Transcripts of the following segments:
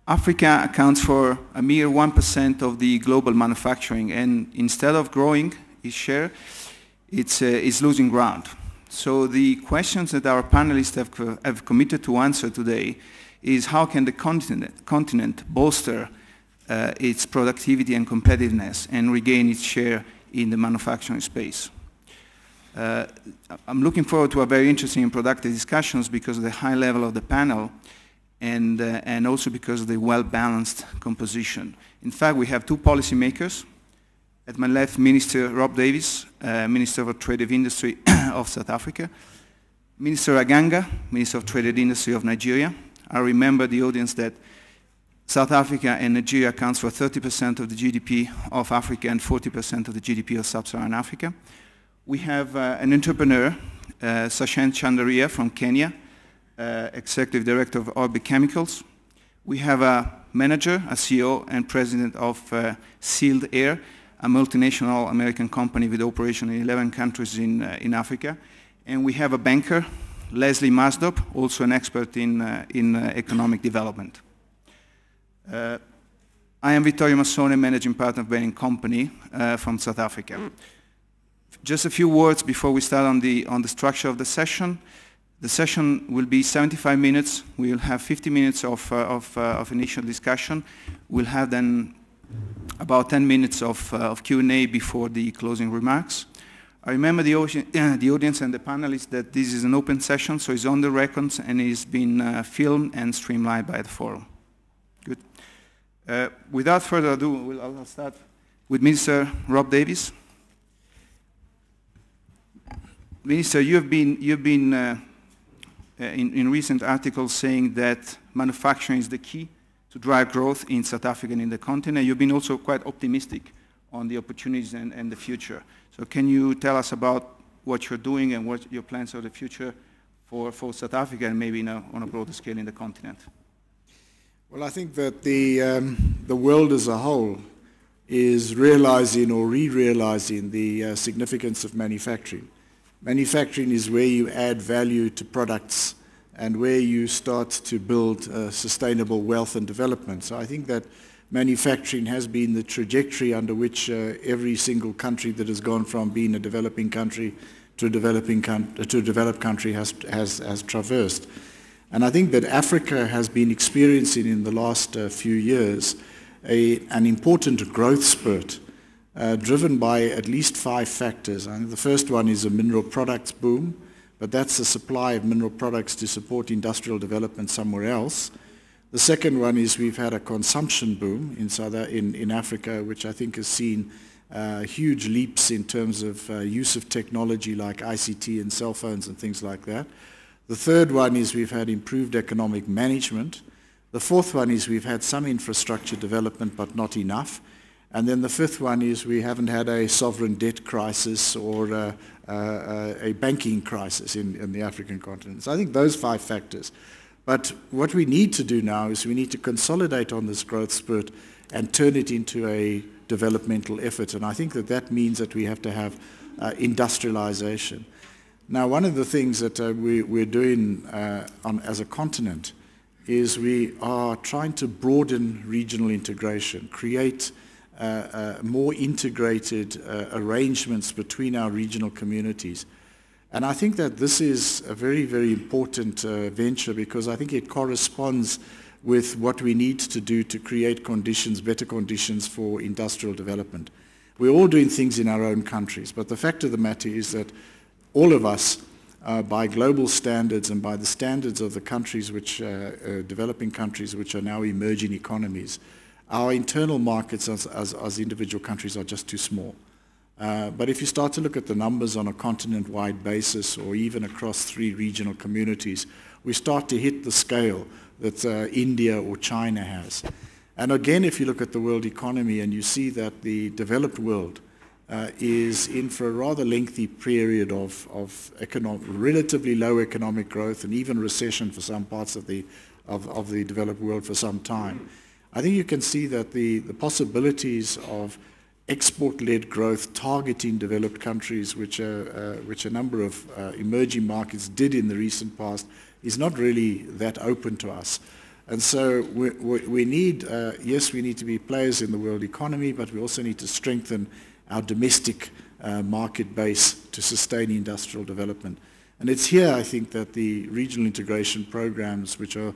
Africa accounts for a mere 1% of the global manufacturing, and instead of growing its share, it's losing ground. So the questions that our panelists have committed to answer today is how can the continent bolster its productivity and competitiveness and regain its share in the manufacturing space. I'm looking forward to a very interesting and productive discussions because of the high level of the panel and also because of the well-balanced composition. In fact, we have two policymakers. At my left, Minister Rob Davies, Minister of Trade and Industry of South Africa. Minister Aganga, Minister of Trade and Industry of Nigeria. I remember the audience that South Africa and Nigeria accounts for 30% of the GDP of Africa and 40% of the GDP of sub-Saharan Africa. We have an entrepreneur, Sachen Chandaria from Kenya, Executive Director of Orbit Chemicals. We have a manager, a CEO and president of Sealed Air, a multinational American company with operation in 11 countries in Africa. And we have a banker, Leslie Maasdorp, also an expert in economic development. I am Vittorio Massone, managing partner of Bain company from South Africa. Just a few words before we start on the structure of the session. The session will be 75 minutes. We will have 50 minutes of initial discussion. We'll have then about 10 minutes of Q&A before the closing remarks. I remember the audience and the panelists that this is an open session, so it's on the records and it's been filmed and streamlined by the forum. Good. Without further ado, I'll start with Minister Rob Davies. Minister, you've been in recent articles saying that manufacturing is the key to drive growth in South Africa and in the continent. You've been also quite optimistic on the opportunities and the future. So can you tell us about what you're doing and what your plans for the future for South Africa and maybe on a broader scale in the continent? Well, I think that the world as a whole is realizing or re-realizing the significance of manufacturing. Manufacturing is where you add value to products and where you start to build sustainable wealth and development. So I think that manufacturing has been the trajectory under which every single country that has gone from being a developing country to a developed country has traversed. And I think that Africa has been experiencing in the last few years an important growth spurt driven by at least 5 factors. And the first one is a mineral products boom, but that's the supply of mineral products to support industrial development somewhere else. The second one is we've had a consumption boom in Africa, which I think has seen huge leaps in terms of use of technology like ICT and cell phones and things like that. The third one is we've had improved economic management. The fourth one is we've had some infrastructure development, but not enough. And then the fifth one is we haven't had a sovereign debt crisis or a banking crisis in the African continent. So I think those 5 factors. But what we need to do now is we need to consolidate on this growth spurt and turn it into a developmental effort. And I think that means that we have to have industrialization. Now, one of the things that we're doing as a continent is we are trying to broaden regional integration, create more integrated arrangements between our regional communities. And I think that this is a very, very important venture because I think it corresponds with what we need to do to create conditions, better conditions for industrial development. We're all doing things in our own countries, but the fact of the matter is that all of us, by global standards and by the standards of the countries which, developing countries which are now emerging economies, our internal markets as individual countries are just too small. But if you start to look at the numbers on a continent-wide basis or even across 3 regional communities, we start to hit the scale that India or China has. And again, if you look at the world economy and you see that the developed world is in for a rather lengthy period of relatively low economic growth and even recession for some parts of the developed world for some time, I think you can see that the possibilities of export-led growth targeting developed countries, which a number of emerging markets did in the recent past, is not really that open to us. And so we need, yes, we need to be players in the world economy, but we also need to strengthen our domestic market base to sustain industrial development. And it's here, I think, that the regional integration programs, which are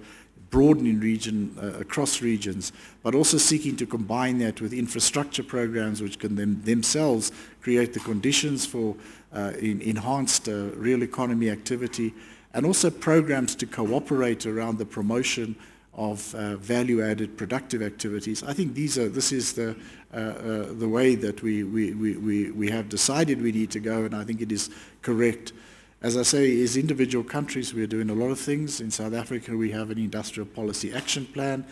broadening region across regions, but also seeking to combine that with infrastructure programs which can then themselves create the conditions for enhanced real economy activity, and also programs to cooperate around the promotion of value-added productive activities. I think this is the way that we have decided we need to go, and I think it is correct. As I say, as individual countries, we are doing a lot of things. In South Africa, we have an industrial policy action plan,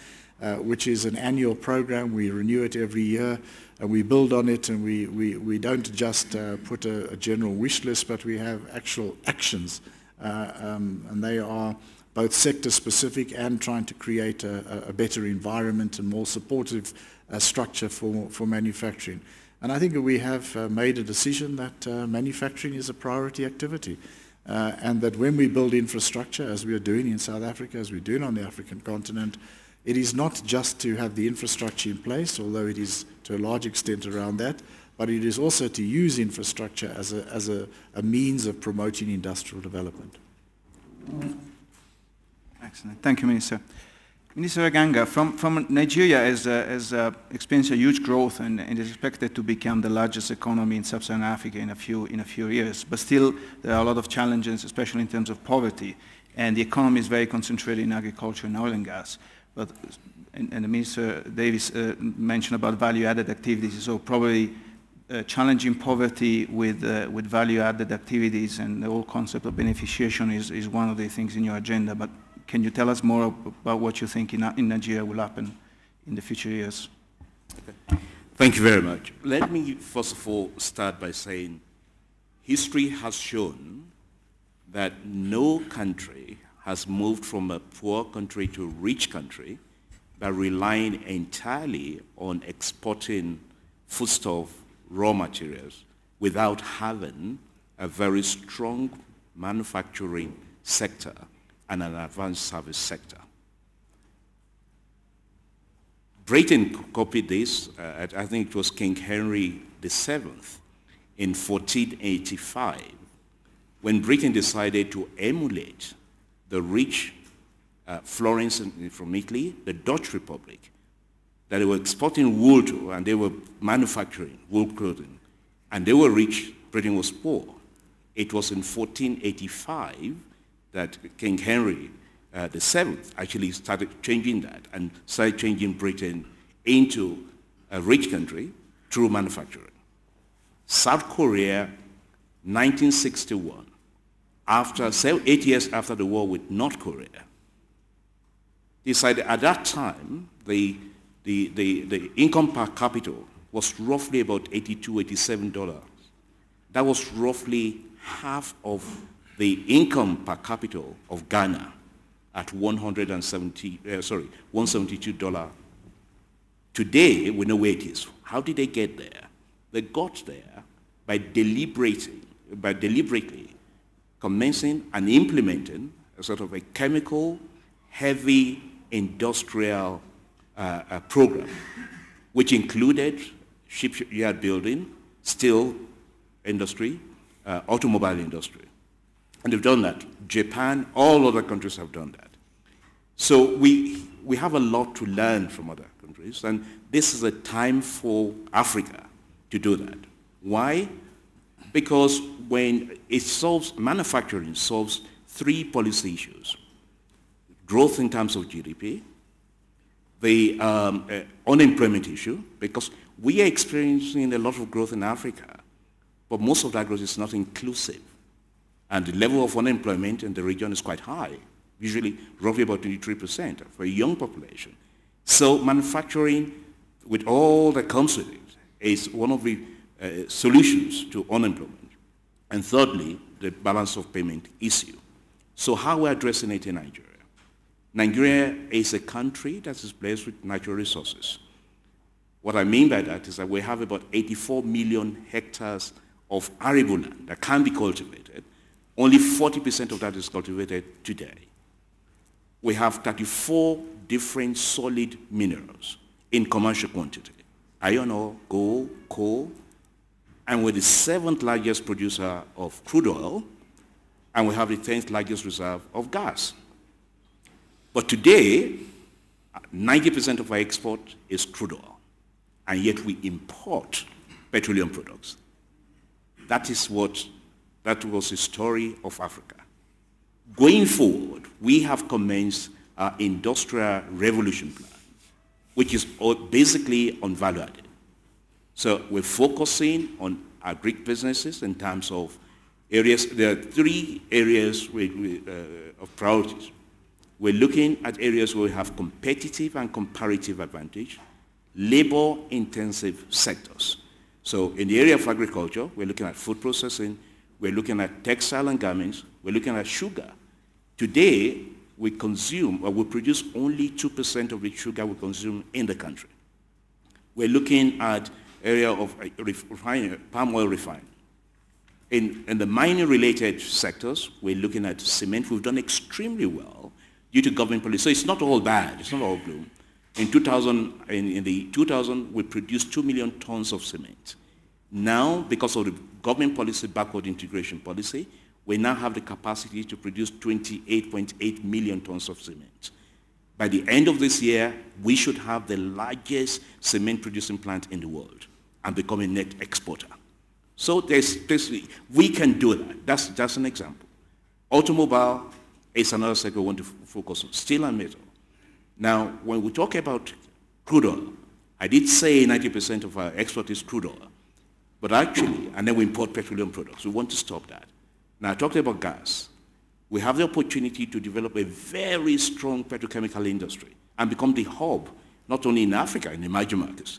which is an annual program. We renew it every year, and we build on it, and we don't just put a general wish list, but we have actual actions, and they are both sector-specific and trying to create a better environment and more supportive structure for manufacturing. And I think we have made a decision that manufacturing is a priority activity, and that when we build infrastructure, as we are doing in South Africa, as we're doing on the African continent, it is not just to have the infrastructure in place, although it is to a large extent around that, but it is also to use infrastructure as a means of promoting industrial development. Excellent. Thank you, Minister. Minister Aganga, from Nigeria has experienced a huge growth and is expected to become the largest economy in sub-Saharan Africa in a few years. But still, there are a lot of challenges, especially in terms of poverty. And the economy is very concentrated in agriculture and oil and gas. But, and the Minister Davies mentioned about value-added activities, so probably challenging poverty with value-added activities, and the whole concept of beneficiation is one of the things in your agenda. But can you tell us more about what you think in Nigeria will happen in the future years? Okay. Thank you very much. Let me first of all start by saying history has shown that no country has moved from a poor country to a rich country by relying entirely on exporting foodstuff, raw materials, without having a very strong manufacturing sector and an advanced service sector. Britain copied this, I think it was King Henry VII in 1485, when Britain decided to emulate the rich Florence from Italy, the Dutch Republic, that they were exporting wool to, and they were manufacturing wool clothing, and they were rich, Britain was poor. It was in 1485 that King Henry VII actually started changing that and started changing Britain into a rich country through manufacturing. South Korea, 1961, after 8 years after the war with North Korea, decided at that time the income per capita was roughly about $82, $87. That was roughly half of the income per capita of Ghana at $172. Today, we know where it is. How did they get there? They got there by deliberately commencing and implementing a sort of a chemical, heavy industrial program, which included shipyard building, steel industry, automobile industry. And they've done that. Japan, all other countries have done that. So we have a lot to learn from other countries, and this is a time for Africa to do that. Why? Because when it solves, manufacturing solves three policy issues: growth in terms of GDP, the unemployment issue, because we are experiencing a lot of growth in Africa, but most of that growth is not inclusive. And the level of unemployment in the region is quite high, usually roughly about 23% for a young population. So manufacturing, with all that comes with it, is one of the solutions to unemployment. And thirdly, the balance of payment issue. So how are we addressing it in Nigeria? Nigeria is a country that is blessed with natural resources. What I mean by that is that we have about 84 million hectares of arable land that can be cultivated. Only 40% of that is cultivated today. We have 34 different solid minerals in commercial quantity. Iron ore, gold, coal, and we're the 7th largest producer of crude oil, and we have the 10th largest reserve of gas. But today, 90% of our export is crude oil, and yet we import petroleum products. That was the story of Africa. Going forward, we have commenced our industrial revolution plan, which is basically on value added. So we're focusing on our Greek businesses in terms of areas. There are 3 areas of priorities. We're looking at areas where we have competitive and comparative advantage, labor-intensive sectors. So in the area of agriculture, we're looking at food processing, we're looking at textile and garments, we're looking at sugar. Today, we consume, or we produce only 2% of the sugar we consume in the country. We're looking at area of palm oil refining. In the mining-related sectors, we're looking at cement. We've done extremely well due to government policy. So it's not all bad. It's not all gloom. In 2000, we produced 2 million tons of cement. Now, because of the government policy, backward integration policy, we now have the capacity to produce 28.8 million tons of cement. By the end of this year, we should have the largest cement producing plant in the world and become a net exporter. So we can do that. That's just an example. Automobile is another sector we want to focus on, steel and metal. Now, when we talk about crude oil, I did say 90% of our export is crude oil. But actually, and then we import petroleum products. We want to stop that. Now, I talked about gas. We have the opportunity to develop a very strong petrochemical industry and become the hub, not only in Africa, in emerging markets.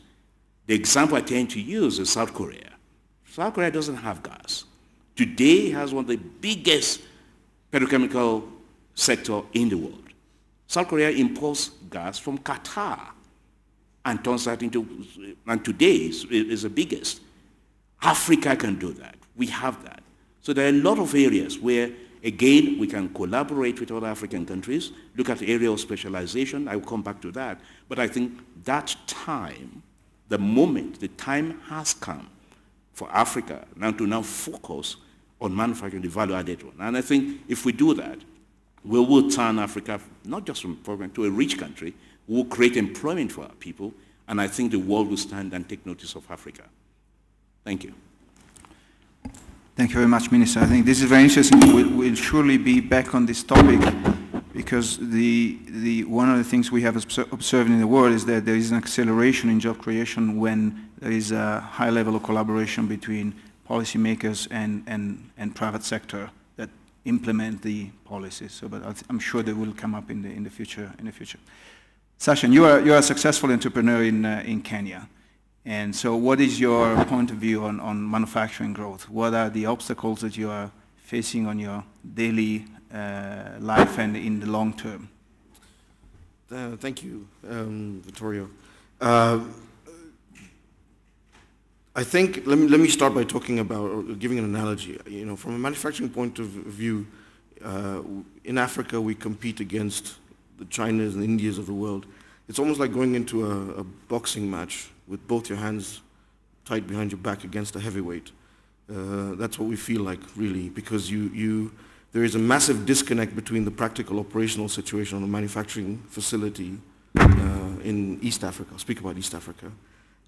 The example I tend to use is South Korea. South Korea doesn't have gas. Today, it has one of the biggest petrochemical sector in the world. South Korea imports gas from Qatar and turns that into, and today is the biggest. Africa can do that. We have that. So there are a lot of areas where, again, we can collaborate with other African countries, look at the area of specialization. I will come back to that. But I think that time, the time has come for Africa now to focus on manufacturing the value-added one. And I think if we do that, we will turn Africa, not just from a program, to a rich country. We will create employment for our people, and I think the world will stand and take notice of Africa. Thank you. Thank you very much, Minister. I think this is very interesting. We'll surely be back on this topic because one of the things we have observed in the world is that there is an acceleration in job creation when there is a high level of collaboration between policymakers and private sector that implement the policies. So, but I'm sure they will come up in the future. Sachen, you are a successful entrepreneur in Kenya. And so what is your point of view on manufacturing growth? What are the obstacles that you are facing on your daily life and in the long term? Thank you, Vittorio. I think, let me start by talking about, or giving an analogy. You know, from a manufacturing point of view, in Africa we compete against the Chinas and Indias of the world. It's almost like going into a boxing match with both your hands tied behind your back against a heavyweight. That's what we feel like, really, because there is a massive disconnect between the practical operational situation on a manufacturing facility in East Africa, I'll speak about East Africa,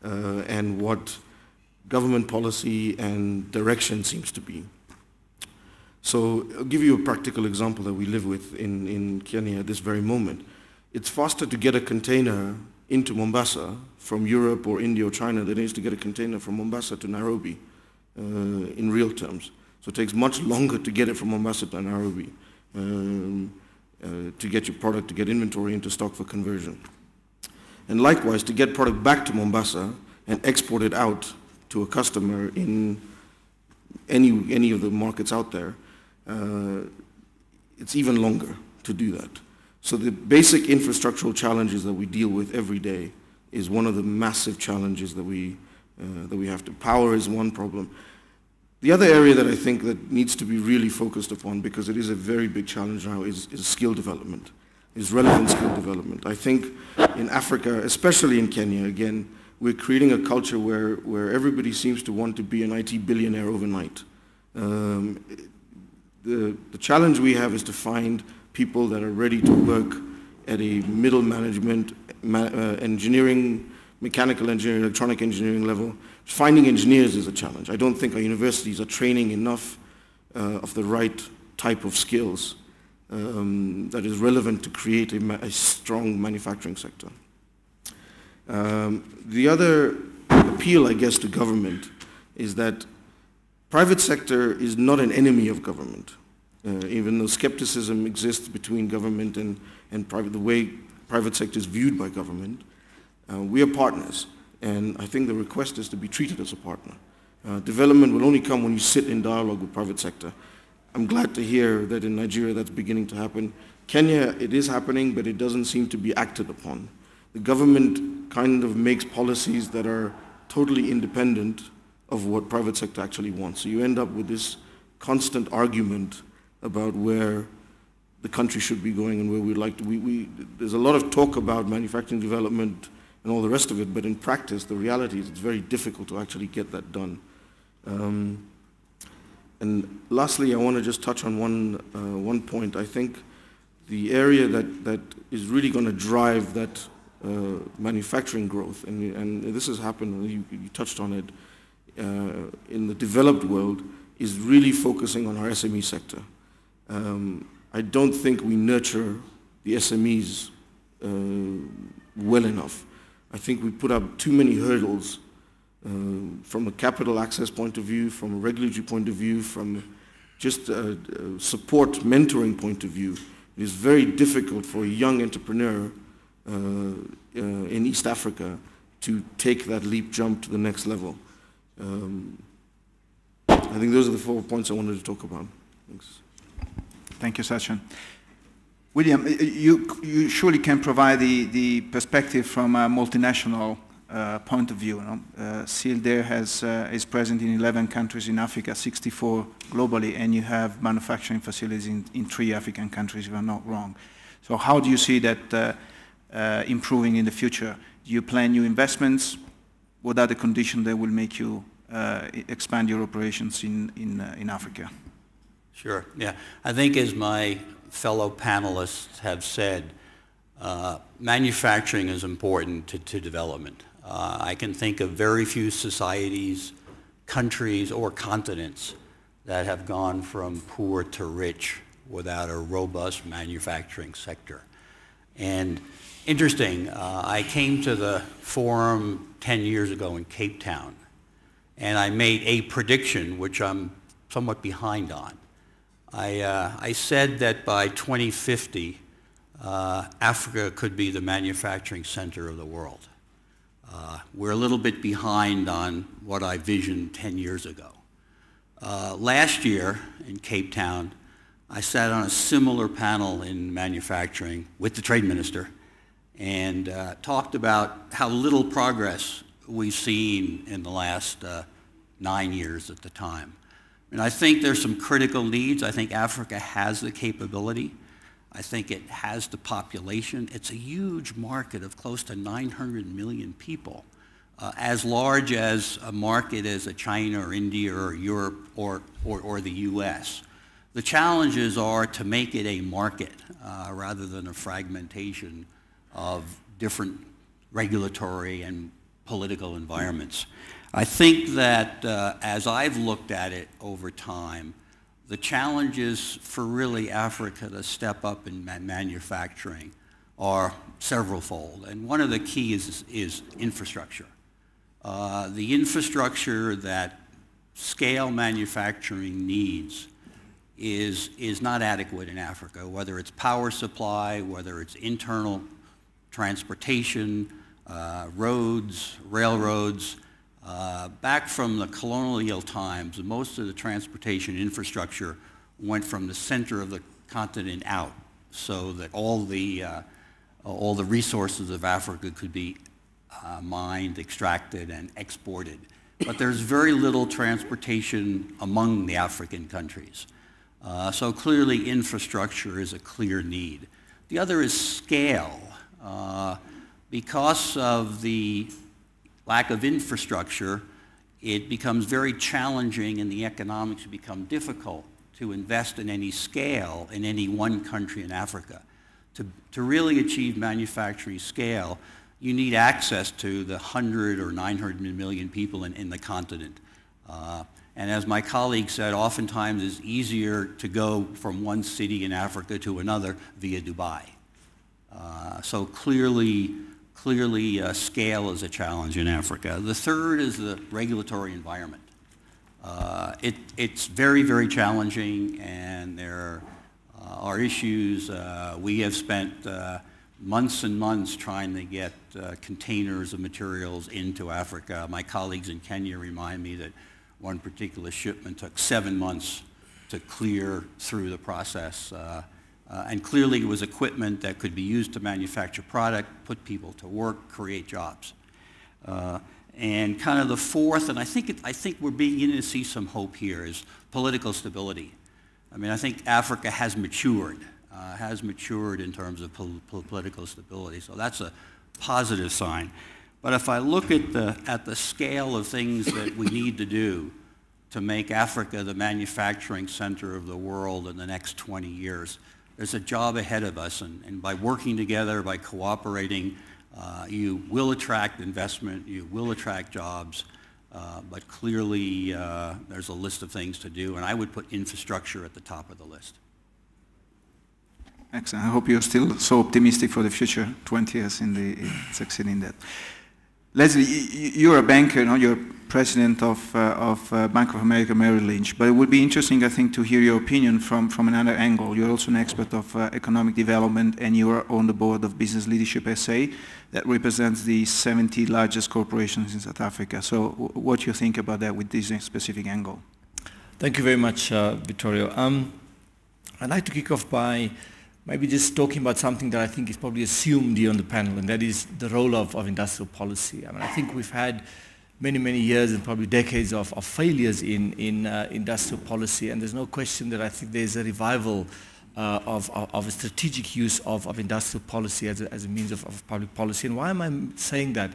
and what government policy and direction seems to be. So I'll give you a practical example that we live with in Kenya at this very moment. It's faster to get a container into Mombasa from Europe or India or China than it is to get a container from Mombasa to Nairobi in real terms. So it takes much longer to get it from Mombasa to Nairobi to get your product, to get inventory into stock for conversion. And likewise, to get product back to Mombasa and export it out to a customer in any of the markets out there, it's even longer to do that. So the basic infrastructural challenges that we deal with every day is one of the massive challenges that we have to. Power is one problem. The other area that I think that needs to be really focused upon, because it is a very big challenge now, is skill development. is relevant skill development. I think in Africa, especially in Kenya, again, we're creating a culture where everybody seems to want to be an IT billionaire overnight. The challenge we have is to find people that are ready to work at a middle management, engineering, mechanical engineering, electronic engineering level. Finding engineers is a challenge. I don't think our universities are training enough of the right type of skills that is relevant to create a strong manufacturing sector. The other appeal, I guess, to government is that private sector is not an enemy of government, even though skepticism exists between government and private, the way private sector is viewed by government. We are partners, and I think the request is to be treated as a partner. Development will only come when you sit in dialogue with private sector. I'm glad to hear that in Nigeria that's beginning to happen. Kenya, it is happening, but it doesn't seem to be acted upon. The government kind of makes policies that are totally independent of what private sector actually wants. So you end up with this constant argument about where the country should be going and where we'd like to. There's a lot of talk about manufacturing development and all the rest of it, but in practice, the reality is it's very difficult to actually get that done. And lastly, I want to just touch on one point. I think the area that is really going to drive that manufacturing growth, and this has happened, you touched on it, in the developed world, is really focusing on our SME sector. I don't think we nurture the SMEs well enough. I think we put up too many hurdles from a capital access point of view, from a regulatory point of view, from just a support mentoring point of view. It is very difficult for a young entrepreneur in East Africa to take that leap jump to the next level. I think those are the 4 points I wanted to talk about. Thanks. Thank you, Sachen. William, you surely can provide the perspective from a multinational point of view. Sealed there is present in 11 countries in Africa, 64 globally, and you have manufacturing facilities in 3 African countries, if I'm not wrong. So how do you see that improving in the future? Do you plan new investments? What are the conditions that will make you expand your operations in Africa? Sure, yeah. I think as my fellow panelists have said, manufacturing is important to development. I can think of very few societies, countries, or continents that have gone from poor to rich without a robust manufacturing sector. And interesting, I came to the forum 10 years ago in Cape Town, and I made a prediction which I'm somewhat behind on. I said that by 2050, Africa could be the manufacturing center of the world. We're a little bit behind on what I visioned 10 years ago. Last year in Cape Town, I sat on a similar panel in manufacturing with the trade minister and talked about how little progress we've seen in the last 9 years at the time. And I think there's some critical needs. I think Africa has the capability. I think it has the population. It's a huge market of close to 900 million people, as large as a market as a China or India or Europe or the US. The challenges are to make it a market rather than a fragmentation of different regulatory and political environments. I think that as I've looked at it over time, the challenges for really Africa to step up in manufacturing are several-fold. And one of the keys is infrastructure. The infrastructure that scale manufacturing needs is not adequate in Africa, whether it's power supply, whether it's internal transportation, roads, railroads. Back from the colonial times, most of the transportation infrastructure went from the center of the continent out so that all the resources of Africa could be mined, extracted, and exported. But there's very little transportation among the African countries. So clearly infrastructure is a clear need. The other is scale. Because of the lack of infrastructure, it becomes very challenging and the economics become difficult to invest in any scale in any one country in Africa. To really achieve manufacturing scale, you need access to the 100 or 900 million people in the continent. And as my colleague said, oftentimes it's easier to go from one city in Africa to another via Dubai. So clearly scale is a challenge in Africa. The third is the regulatory environment. It's very, very challenging, and there are issues. We have spent months and months trying to get containers of materials into Africa. My colleagues in Kenya remind me that one particular shipment took 7 months to clear through the process. And clearly it was equipment that could be used to manufacture product, put people to work, create jobs. And kind of the fourth, and I think we're beginning to see some hope here, is political stability. I mean, I think Africa has matured in terms of political stability, so that's a positive sign. But if I look at the scale of things that we need to do to make Africa the manufacturing center of the world in the next 20 years, there's a job ahead of us, and by working together, by cooperating, you will attract investment, you will attract jobs, but clearly there's a list of things to do, and I would put infrastructure at the top of the list. Excellent. I hope you're still so optimistic for the future, 20 years in succeeding that. Leslie, you're a banker, no? You're president of Bank of America Merrill Lynch, but it would be interesting, I think, to hear your opinion from another angle. You're also an expert of economic development, and you're on the board of Business Leadership SA, that represents the 70 largest corporations in South Africa. So what do you think about that with this specific angle? Thank you very much, Vittorio. I'd like to kick off by maybe just talking about something that I think is probably assumed here on the panel, and that is the role of industrial policy. I mean, I think we've had many, many years and probably decades of failures in industrial policy, and there's no question that I think there's a revival of a strategic use of industrial policy as a means of public policy. And why am I saying that?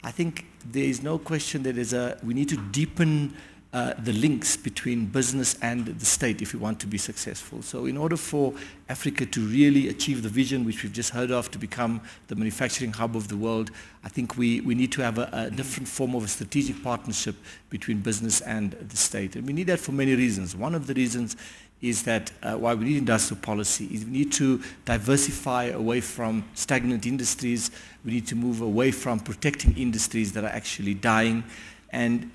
I think there is no question that we need to deepen the links between business and the state if we want to be successful. So in order for Africa to really achieve the vision which we've just heard of, to become the manufacturing hub of the world, I think we need to have a different form of a strategic partnership between business and the state. And we need that for many reasons. One of the reasons is that why we need industrial policy is we need to diversify away from stagnant industries. We need to move away from protecting industries that are actually dying. And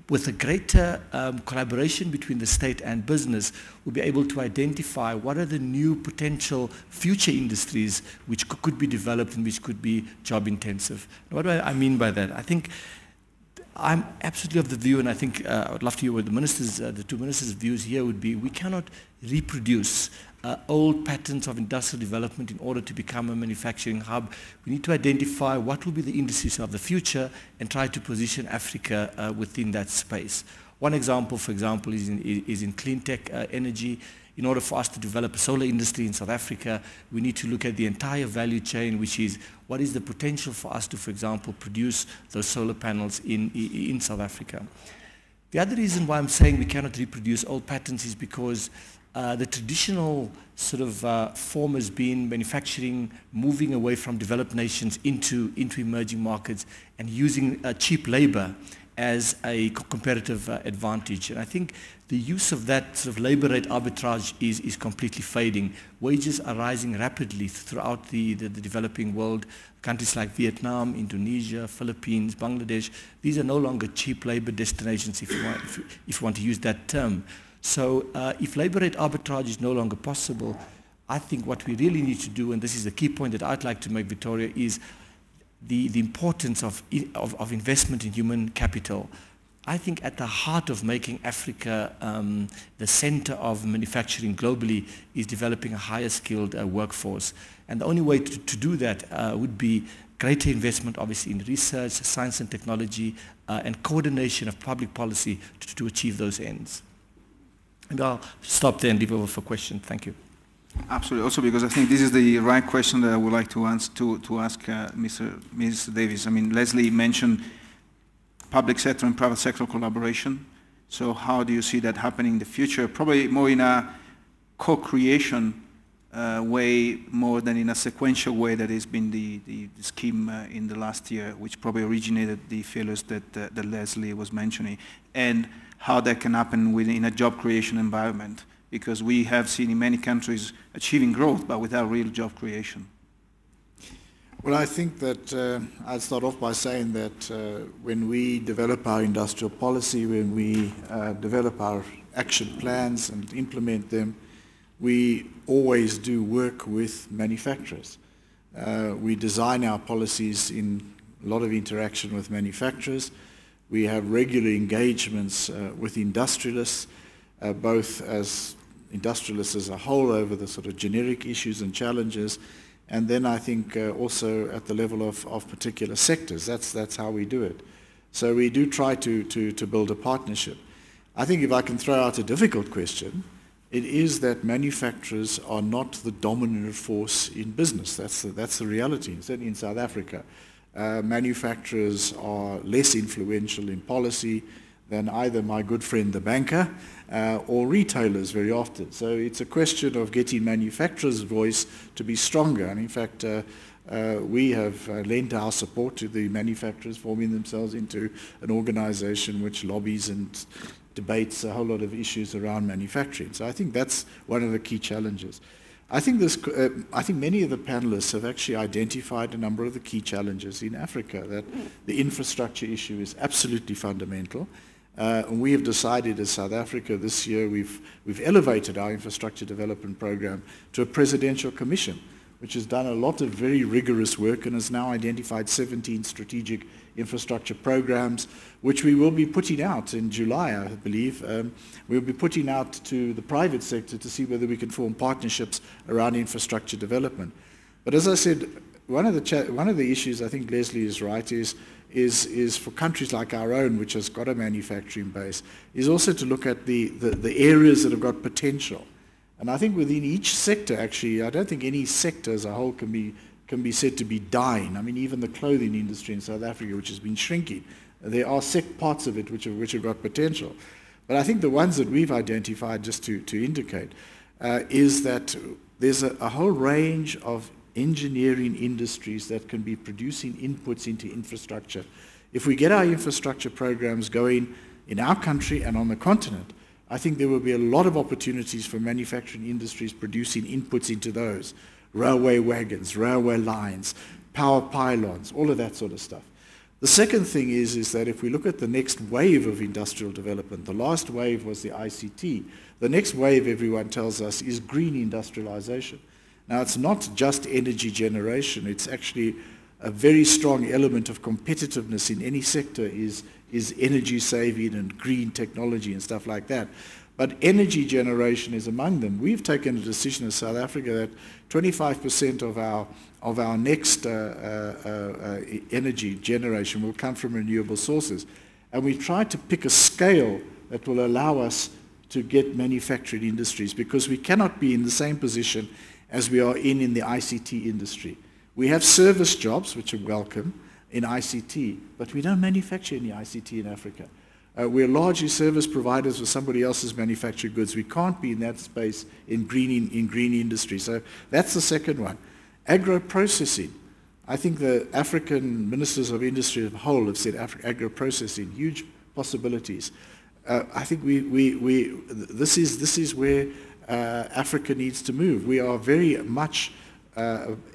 with a greater collaboration between the state and business, we'll be able to identify what are the new potential future industries which could be developed and which could be job intensive. What do I mean by that? I think I'm absolutely of the view, and I think I would love to hear what the two ministers' views here would be, we cannot reproduce old patterns of industrial development in order to become a manufacturing hub. We need to identify what will be the industries of the future and try to position Africa within that space. One example, for example, is in clean tech energy. In order for us to develop a solar industry in South Africa, we need to look at the entire value chain, which is what is the potential for us to, for example, produce those solar panels in South Africa. The other reason why I'm saying we cannot reproduce old patterns is because the traditional sort of form has been manufacturing, moving away from developed nations into emerging markets and using cheap labor as a competitive advantage. And I think the use of that sort of labor rate arbitrage is completely fading. Wages are rising rapidly throughout the developing world. Countries like Vietnam, Indonesia, Philippines, Bangladesh, these are no longer cheap labor destinations if you want to use that term. So if labor rate arbitrage is no longer possible, I think what we really need to do, and this is the key point that I'd like to make, Vittorio, is the importance of investment in human capital. I think at the heart of making Africa the center of manufacturing globally is developing a higher skilled workforce. And the only way to do that would be greater investment, obviously, in research, science and technology, and coordination of public policy to achieve those ends. And I'll stop there and leave over for questions. Thank you. Absolutely. Also, because I think this is the right question that I would like to ask Mr. Davies. I mean, Leslie mentioned public sector and private sector collaboration. So how do you see that happening in the future? Probably more in a co-creation way more than in a sequential way that has been the scheme in the last year, which probably originated the failures that Leslie was mentioning, and how that can happen within a job creation environment, because we have seen in many countries achieving growth but without real job creation. Well, I think that I'd start off by saying that when we develop our industrial policy, when we develop our action plans and implement them, we always do work with manufacturers. We design our policies in a lot of interaction with manufacturers. We have regular engagements with industrialists, both as industrialists as a whole over the sort of generic issues and challenges, and then I think also at the level of particular sectors. That's how we do it. So we do try to build a partnership. I think if I can throw out a difficult question, it is that manufacturers are not the dominant force in business. That's the reality, certainly in South Africa. Manufacturers are less influential in policy than either my good friend the banker or retailers very often. So it's a question of getting manufacturers' voice to be stronger. And in fact, we have lent our support to the manufacturers, forming themselves into an organization which lobbies and debates a whole lot of issues around manufacturing. So I think that's one of the key challenges. I think many of the panelists have actually identified a number of the key challenges in Africa, that the infrastructure issue is absolutely fundamental. And we have decided as South Africa this year, we've elevated our infrastructure development program to a presidential commission, which has done a lot of very rigorous work and has now identified 17 strategic infrastructure programs, which we will be putting out in July, I believe. We'll be putting out to the private sector to see whether we can form partnerships around infrastructure development. But as I said, one of the issues, I think Leslie is right, is for countries like our own, which has got a manufacturing base, is also to look at the areas that have got potential. And I think within each sector, actually, I don't think any sector as a whole can be said to be dying. I mean, even the clothing industry in South Africa, which has been shrinking, there are parts of it which have got potential. But I think the ones that we've identified, just to indicate, is that there's a whole range of engineering industries that can be producing inputs into infrastructure. If we get our infrastructure programs going in our country and on the continent, I think there will be a lot of opportunities for manufacturing industries producing inputs into those. Railway wagons, railway lines, power pylons, all of that sort of stuff. The second thing is that if we look at the next wave of industrial development, the last wave was the ICT. The next wave, everyone tells us, is green industrialization. Now, it's not just energy generation. It's actually a very strong element of competitiveness in any sector is energy saving and green technology and stuff like that. But energy generation is among them. We've taken a decision in South Africa that 25% of our next energy generation will come from renewable sources. And we tried to pick a scale that will allow us to get manufacturing industries, because we cannot be in the same position as we are in the ICT industry. We have service jobs, which are welcome in ICT, but we don't manufacture any ICT in Africa. We're largely service providers for somebody else's manufactured goods. We can't be in that space in green industry. So that's the second one. Agro-processing. I think the African ministers of industry as a whole have said agro-processing, huge possibilities. I think this is where Africa needs to move. We are very much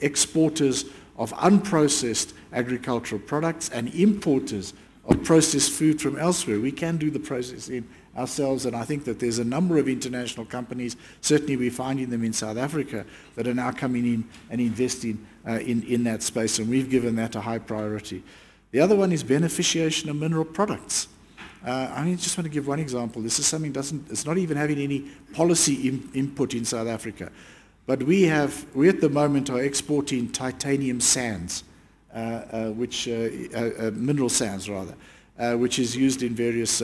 exporters of unprocessed agricultural products and importers of processed food from elsewhere. We can do the processing ourselves, and I think that there's a number of international companies, certainly we're finding them in South Africa, that are now coming in and investing in that space, and we've given that a high priority. The other one is beneficiation of mineral products. I just want to give one example. This is something it's not even having any policy input in South Africa. But we at the moment are exporting titanium sands, mineral sands rather, which is used in various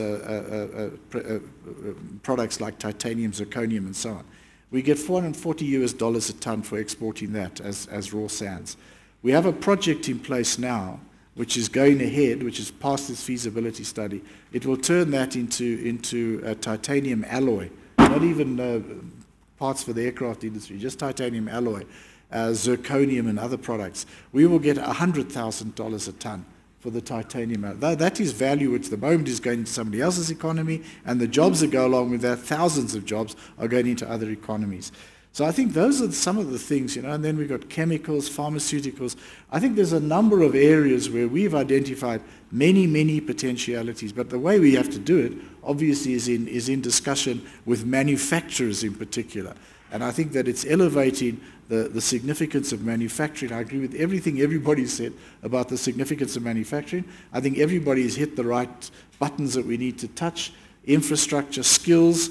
products like titanium, zirconium and so on. We get $440 a ton for exporting that as raw sands. We have a project in place now which is going ahead, which is past this feasibility study. It will turn that into a titanium alloy, not even parts for the aircraft industry, just titanium alloy, zirconium and other products. We will get $100,000 a ton for the titanium alloy. That is value which at the moment is going into somebody else's economy, and the jobs that go along with that, thousands of jobs, are going into other economies. So I think those are some of the things, you know, and then we've got chemicals, pharmaceuticals. I think there's a number of areas where we've identified many, many potentialities, but the way we have to do it, obviously, is in discussion with manufacturers in particular. And I think that it's elevating the significance of manufacturing. I agree with everything everybody said about the significance of manufacturing. I think everybody has hit the right buttons that we need to touch. Infrastructure, skills,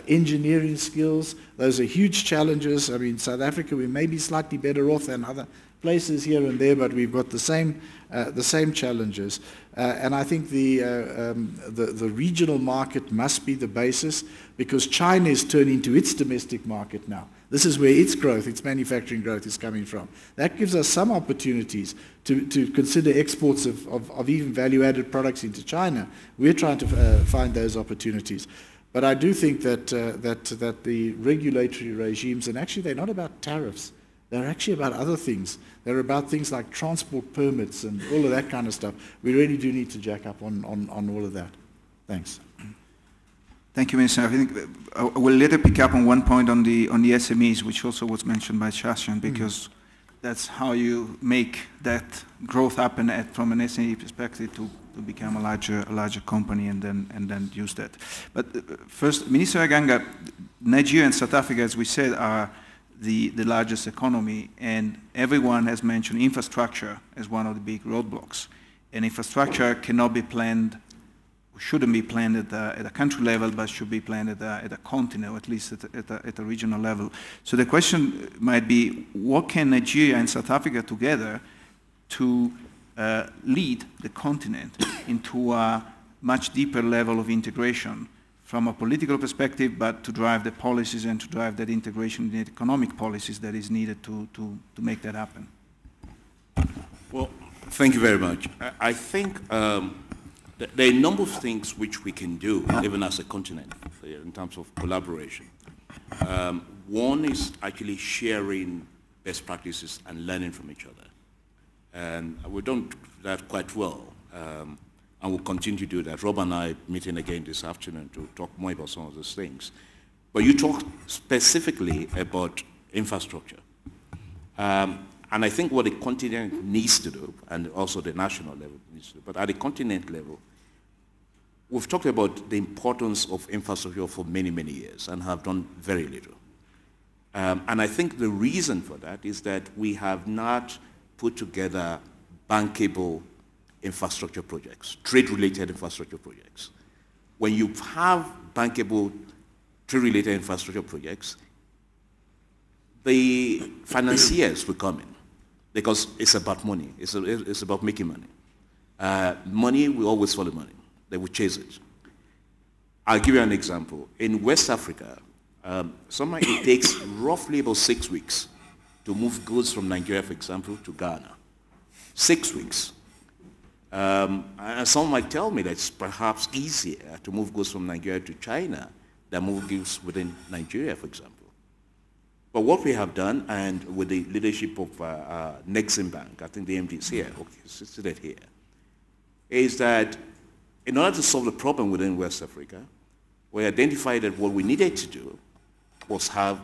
engineering skills, those are huge challenges. I mean, South Africa, we may be slightly better off than other places here and there, but we've got the same challenges. And I think the regional market must be the basis, because China is turning to its domestic market now. This is where its growth, its manufacturing growth, is coming from. That gives us some opportunities to consider exports of even value-added products into China. We're trying to find those opportunities. But I do think that the regulatory regimes, and actually they're not about tariffs, they're actually about other things. They're about things like transport permits and all of that kind of stuff. We really do need to jack up on all of that. Thanks. Thank you, Minister. I think I will later pick up on one point on the SMEs, which also was mentioned by Sachen, because that's how you make that growth happen from an SME perspective to become a larger company and then use that. But first, Minister Aganga, Nigeria and South Africa, as we said, are the largest economy, and everyone has mentioned infrastructure as one of the big roadblocks. And infrastructure cannot be planned, shouldn't be planned at a country level, but should be planned at a continent, or at least at a regional level. So the question might be, what can Nigeria and South Africa together to lead the continent into a much deeper level of integration from a political perspective, but to drive the policies and to drive that integration in the economic policies that is needed to make that happen? Well, thank you very much. I think there are a number of things which we can do, even as a continent, in terms of collaboration. One is actually sharing best practices and learning from each other. And we've done that quite well, and we'll continue to do that. Rob and I are meeting again this afternoon to talk more about some of those things. But you talked specifically about infrastructure. And I think what the continent needs to do, and also the national level needs to do, but at the continent level, we've talked about the importance of infrastructure for many, many years and have done very little. And I think the reason for that is that we have not put together bankable infrastructure projects, trade-related infrastructure projects. When you have bankable trade-related infrastructure projects, the financiers will come in because it's about money. It's about making money. Money will always follow money. They will chase it. I'll give you an example. In West Africa, sometimes it takes roughly about 6 weeks to move goods from Nigeria, for example, to Ghana. 6 weeks. And some might tell me that it's perhaps easier to move goods from Nigeria to China than move goods within Nigeria, for example. But what we have done, and with the leadership of Nexim Bank, I think the MD is here, okay, seated here, is that in order to solve the problem within West Africa, we identified that what we needed to do was have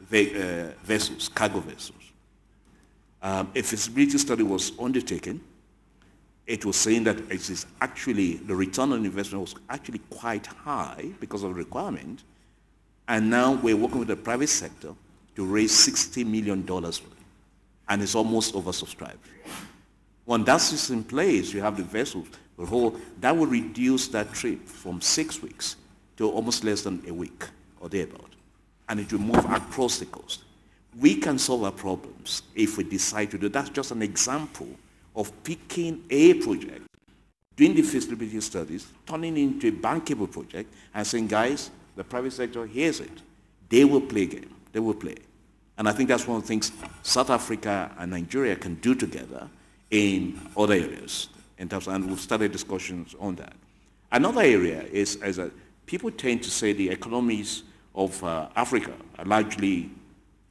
vessels, cargo vessels. A feasibility study was undertaken. It was saying that it is actually, the return on investment was actually quite high because of the requirement. And now we're working with the private sector to raise $60 million for it. And it's almost oversubscribed. When that's in place, you have the vessels, the whole, that will reduce that trip from 6 weeks to almost less than a week or thereabout. And it will move across the coast. We can solve our problems if we decide to do that. That's just an example of picking a project, doing the feasibility studies, turning it into a bankable project, and saying, guys, the private sector, here's it. they will play a game. They will play. And I think that's one of the things South Africa and Nigeria can do together in other areas. And we've started discussions on that. Another area is that people tend to say the economies of Africa are largely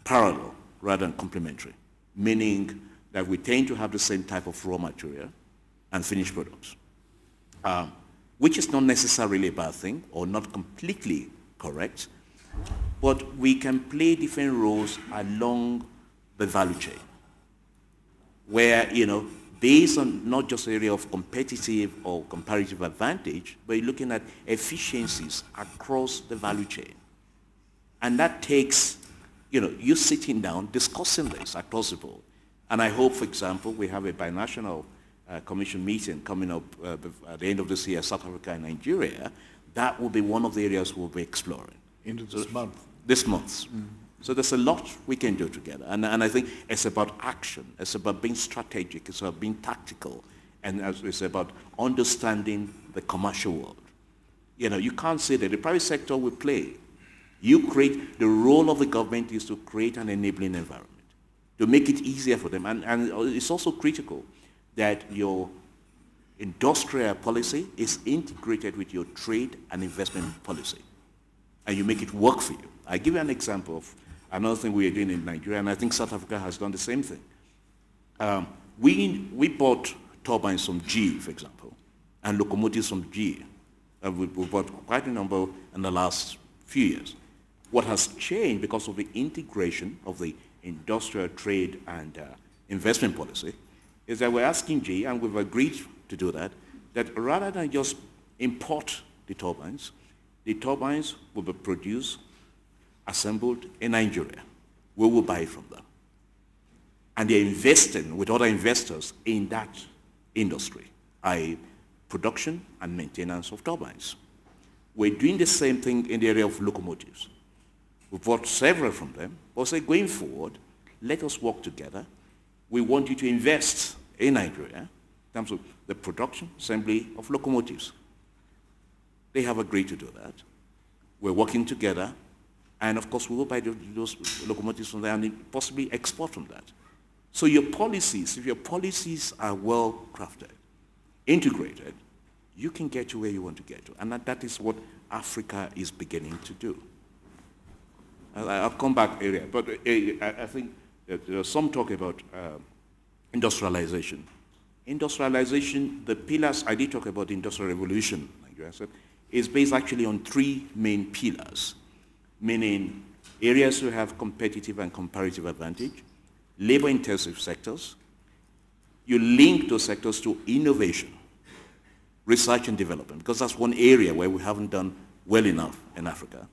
parallel rather than complementary, meaning that we tend to have the same type of raw material and finished products, which is not necessarily a bad thing or not completely correct, but we can play different roles along the value chain where, based on not just the area of competitive or comparative advantage, but you're looking at efficiencies across the value chain. And that takes, you sitting down, discussing this across the board. And I hope, for example, we have a binational commission meeting coming up at the end of this year, South Africa and Nigeria. That will be one of the areas we'll be exploring. End of this month. This month. So there's a lot we can do together. And I think it's about action. It's about being strategic. It's about being tactical. And it's about understanding the commercial world. You can't say that the private sector will play. The role of the government is to create an enabling environment, to make it easier for them. And it's also critical that your industrial policy is integrated with your trade and investment policy, and you make it work for you. I give you an example of another thing we are doing in Nigeria, and I think South Africa has done the same thing. We bought turbines from GE, for example, and locomotives from GE. We bought quite a number in the last few years. What has changed because of the integration of the industrial trade and investment policy is that we're asking GE, and we've agreed to do that, that rather than just import the turbines will be produced, assembled in Nigeria. We will buy from them. And they're investing with other investors in that industry, i.e. production and maintenance of turbines. We're doing the same thing in the area of locomotives. We bought several from them, but say going forward, let us work together. We want you to invest in Nigeria in terms of the production, assembly of locomotives. They have agreed to do that. We're working together, and of course we will buy those locomotives from there and possibly export from that. So your policies, if your policies are well crafted, integrated, you can get to where you want to get to. And that is what Africa is beginning to do. I'll come back area, but I think that there's some talk about industrialization. Industrialization, the pillars, I did talk about the Industrial Revolution, like I said, is based actually on three main pillars, meaning areas who have competitive and comparative advantage, labor-intensive sectors. You link those sectors to innovation, research and development, because that's one area where we haven't done well enough in Africa,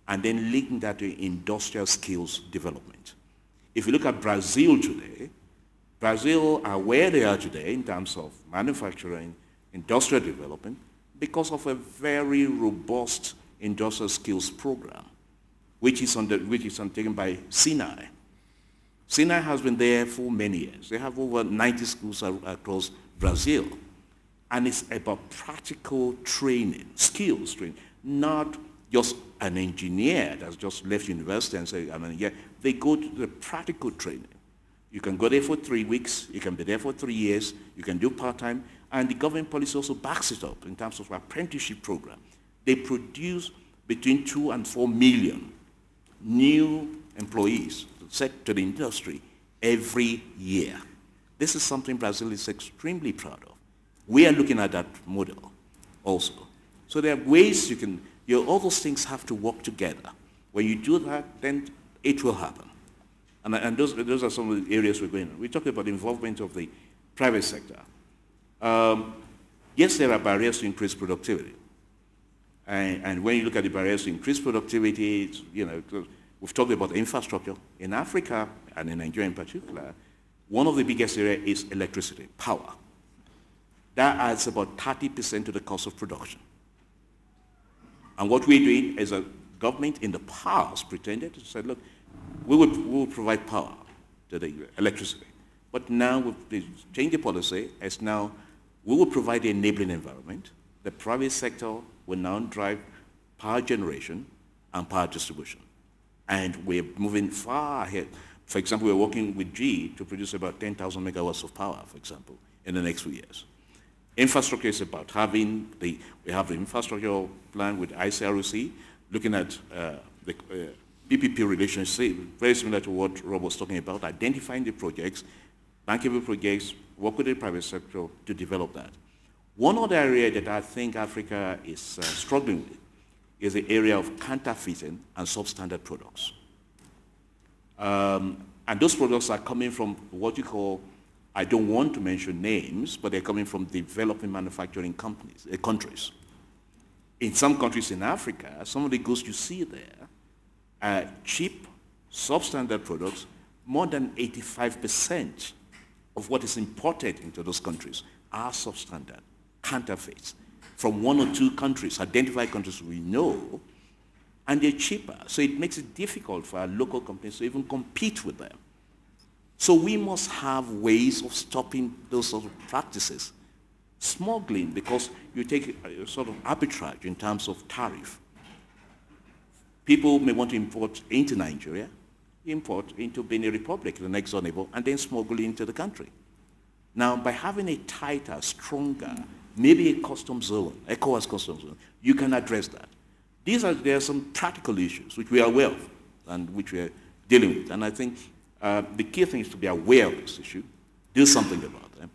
and then linking that to industrial skills development. If you look at Brazil today, Brazil are where they are today in terms of manufacturing, industrial development, because of a very robust industrial skills program, which is undertaken by Sinai. Sinai has been there for many years. They have over 90 schools across Brazil. And it's about practical training, skills training, not just an engineer that's just left university and say, they go to the practical training. You can go there for 3 weeks, you can be there for 3 years, you can do part-time, and the government policy also backs it up in terms of apprenticeship program. They produce between 2 and 4 million new employees set to the industry every year. This is something Brazil is extremely proud of. We are looking at that model also. So there are ways you can, all those things have to work together. When you do that, then it will happen. And those are some of the areas we're going on. We talked about the involvement of the private sector. Yes, there are barriers to increase productivity. And when you look at the barriers to increase productivity, it's, we've talked about infrastructure. In Africa, and in Nigeria in particular, one of the biggest areas is electricity, power. That adds about 30% to the cost of production. And what we're doing is a government in the past pretended to say, look, we will provide power to the electricity. But now we've changed the policy as now we will provide the enabling environment. The private sector will now drive power generation and power distribution. And we're moving far ahead. For example, we're working with GE to produce about 10,000 megawatts of power, for example, in the next few years. Infrastructure is about having we have the infrastructure plan with ICRC, looking at the PPP relationship, very similar to what Rob was talking about, identifying the projects, bankable projects, work with the private sector to develop that. One other area that I think Africa is struggling with is the area of counterfeiting and substandard products. And those products are coming from what you call, I don't want to mention names, but they're coming from developing manufacturing countries. In some countries in Africa, some of the goods you see there are cheap, substandard products. More than 85% of what is imported into those countries are substandard, counterfeits, from one or two countries, identified countries we know, and they're cheaper. So it makes it difficult for our local companies to even compete with them. So we must have ways of stopping those sort of practices. Smuggling, because you take a sort of arbitrage in terms of tariff. People may want to import into Nigeria, import into Benin Republic, the next door neighbor, and then smuggle into the country. Now, by having a tighter, stronger, maybe a customs zone, ECOWAS customs zone, you can address that. There are some practical issues which we are aware of and which we are dealing with. And I think the key thing is to be aware of this issue, do something about them.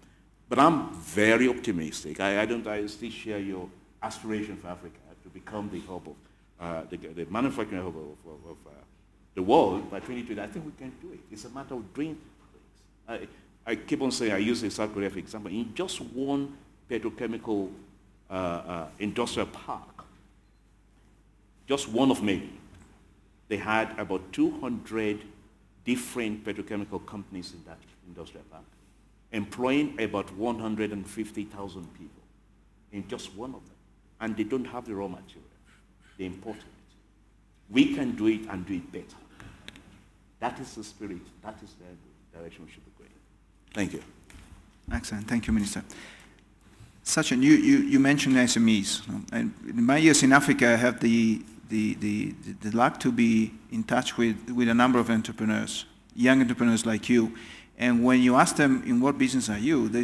But I'm very optimistic. I still share your aspiration for Africa to become the hub of, the manufacturing hub of the world by 2020. I think we can do it. It's a matter of doing things. I keep on saying, I use the South Korea for example, in just one petrochemical industrial park, just one of many, they had about 200 different petrochemical companies in that industrial park, employing about 150,000 people in just one of them. And they don't have the raw material. They imported it. We can do it and do it better. That is the spirit. That is the direction we should be going. Thank you. Excellent. Thank you, Minister. Sachen, you mentioned SMEs. And in my years in Africa, I have the luck to be in touch with a number of entrepreneurs, young entrepreneurs like you. And when you ask them, in what business are you, they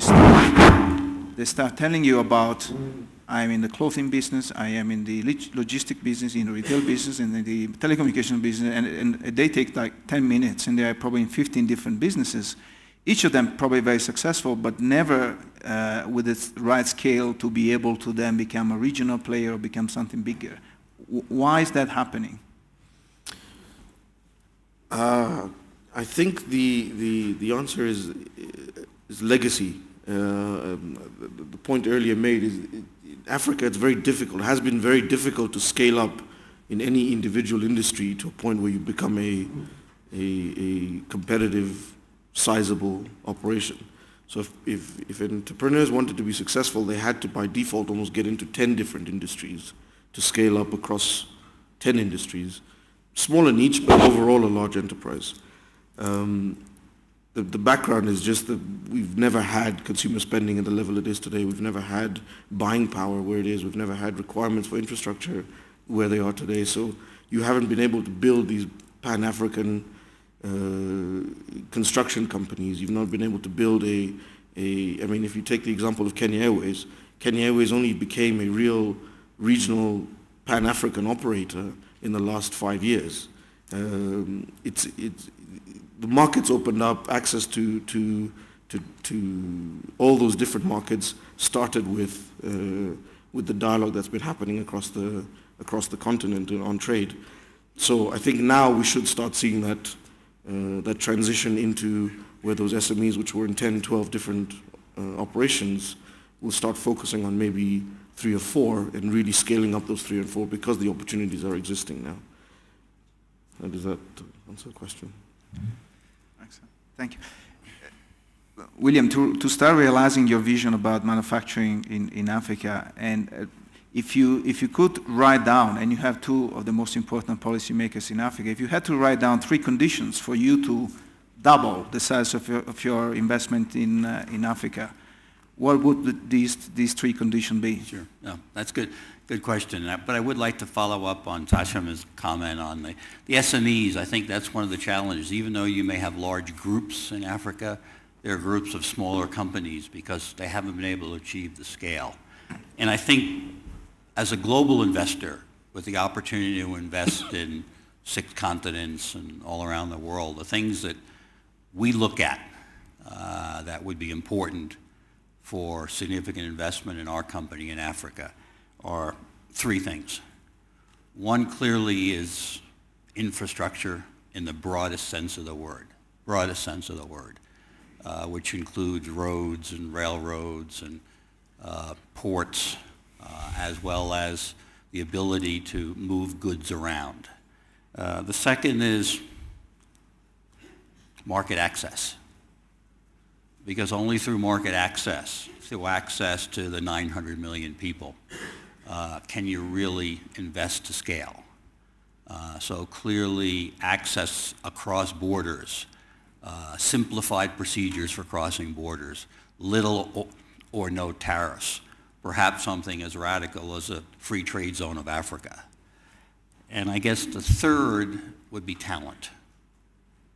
start telling you about, I'm in the clothing business, I am in the logistic business, in the retail business, and in the telecommunication business, and they take like 10 minutes, and they are probably in 15 different businesses. Each of them probably very successful, but never with the right scale to be able to then become a regional player or become something bigger. Why is that happening? I think the answer is legacy. The point earlier made is in Africa it's very difficult, has been very difficult to scale up in any individual industry to a point where you become a competitive, sizable operation. So if entrepreneurs wanted to be successful, they had to by default almost get into 10 different industries to scale up across 10 industries, small in each, but overall a large enterprise. The background is just that we've never had consumer spending at the level it is today. We've never had buying power where it is. We've never had requirements for infrastructure where they are today. So you haven't been able to build these Pan-African construction companies. You've not been able to build I mean, if you take the example of Kenya Airways only became a real regional Pan-African operator in the last 5 years. The markets opened up, access to all those different markets started with the dialogue that's been happening across the continent on trade. So I think now we should start seeing that transition into where those SMEs, which were in 10, 12 different operations, will start focusing on maybe 3 or 4 and really scaling up those 3 and 4 because the opportunities are existing now. Does that answer the question? Excellent. Thank you. William, to start realizing your vision about manufacturing in Africa, and if you could write down, and you have 2 of the most important policymakers in Africa, if you had to write down 3 conditions for you to double the size of your investment in Africa, what would these three conditions be? Sure. No, that's good. Good question. But I would like to follow up on Sachen's comment on the SMEs. I think that's one of the challenges. Even though you may have large groups in Africa, there are groups of smaller companies because they haven't been able to achieve the scale. And I think as a global investor with the opportunity to invest in 6 continents and all around the world, the things that we look at that would be important for significant investment in our company in Africa are 3 things. One clearly is infrastructure in the broadest sense of the word, which includes roads and railroads and ports, as well as the ability to move goods around. The second is market access, because only through market access, through access to the 900 million people, can you really invest to scale. So clearly access across borders, simplified procedures for crossing borders, little or no tariffs, perhaps something as radical as a free trade zone of Africa. And I guess the third would be talent.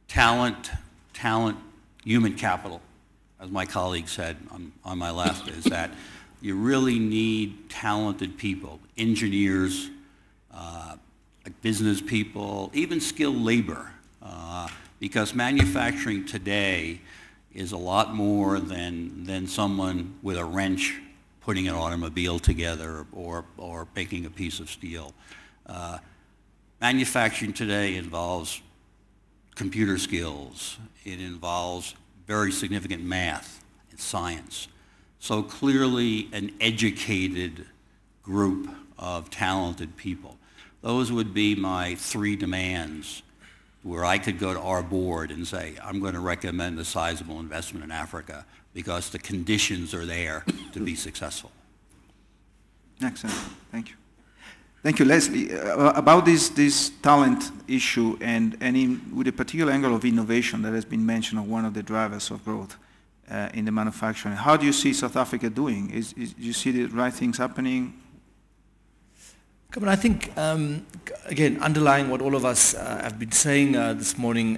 Talent, human capital, as my colleague said on my left, is that you really need talented people, engineers, business people, even skilled labor, because manufacturing today is a lot more than someone with a wrench putting an automobile together or making a piece of steel. Manufacturing today involves computer skills. It involves very significant math and science. So clearly an educated group of talented people. Those would be my 3 demands where I could go to our board and say, I'm going to recommend a sizable investment in Africa because the conditions are there to be successful. Excellent. Thank you. Thank you, Leslie. About this talent issue and with a particular angle of innovation that has been mentioned as one of the drivers of growth in the manufacturing, how do you see South Africa doing? Do you see the right things happening? I think, again, underlying what all of us have been saying this morning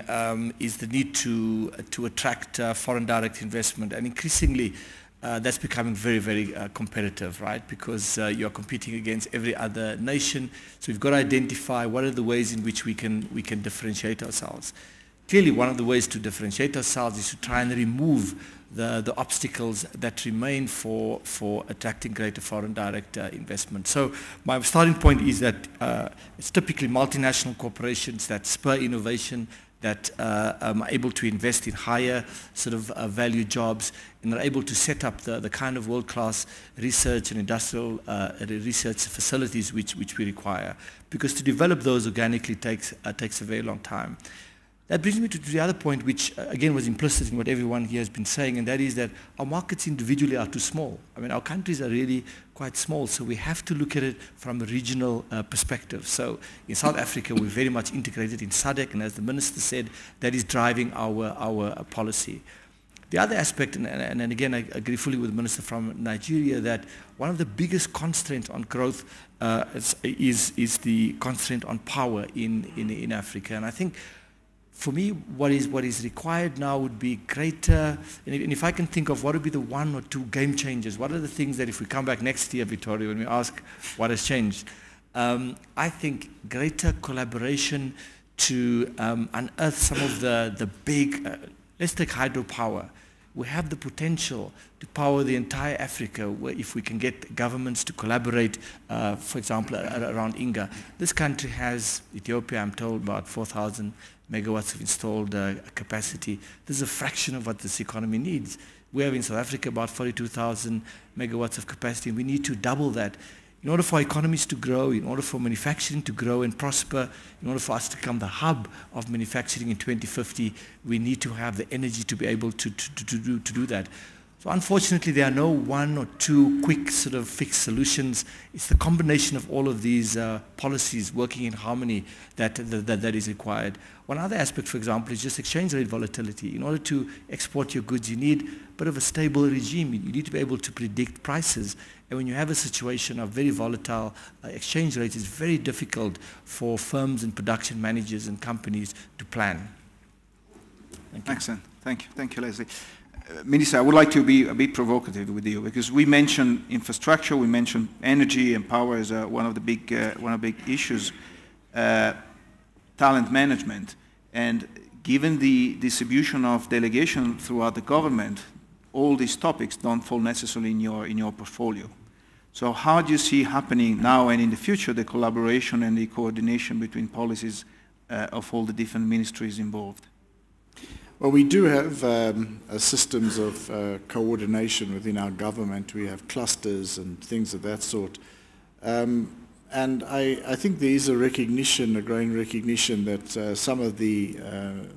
is the need to attract foreign direct investment, and increasingly that's becoming very, very competitive, right? Because you're competing against every other nation, so we've got to identify what are the ways in which we can differentiate ourselves. Clearly, one of the ways to differentiate ourselves is to try and remove the obstacles that remain for attracting greater foreign direct investment. So my starting point is that it's typically multinational corporations that spur innovation, that are able to invest in higher sort of value jobs, and are able to set up the kind of world-class research and industrial research facilities which we require. Because to develop those organically takes a very long time. That brings me to the other point, which again was implicit in what everyone here has been saying, and that is that our markets individually are too small. I mean, our countries are really quite small, so we have to look at it from a regional perspective. So in South Africa, we're very much integrated in SADC, and as the Minister said, that is driving our policy. The other aspect, and again, I agree fully with the Minister from Nigeria, that one of the biggest constraints on growth is the constraint on power in Africa. And I think for me, what is required now would be greater, and if I can think of what would be the 1 or 2 game changers, what are the things that if we come back next year, Vittorio, when we ask what has changed, I think greater collaboration to unearth some of the big, let's take hydropower. We have the potential to power the entire Africa where if we can get governments to collaborate, for example, around Inga. This country has, Ethiopia, I'm told, about 4,000 megawatts of installed capacity. This is a fraction of what this economy needs. We have in South Africa about 42,000 megawatts of capacity, and we need to double that. In order for economies to grow, in order for manufacturing to grow and prosper, in order for us to become the hub of manufacturing in 2050, we need to have the energy to be able to do that. So unfortunately, there are no one or two quick sort of fixed solutions. It's the combination of all of these policies working in harmony that is required. One other aspect, for example, is just exchange rate volatility. In order to export your goods, you need a bit of a stable regime. You need to be able to predict prices. And when you have a situation of very volatile exchange rates, it's very difficult for firms and production managers and companies to plan. Thank you. Excellent. Thank you. Thank you, Leslie. Minister, I would like to be a bit provocative with you, because we mentioned infrastructure, we mentioned energy and power as one of the big issues, talent management, and given the distribution of delegation throughout the government, all these topics don't fall necessarily in your portfolio. So how do you see happening now and in the future the collaboration and the coordination between policies of all the different ministries involved? Well, we do have systems of coordination within our government. We have clusters and things of that sort. And I think there is a recognition, a growing recognition that some of the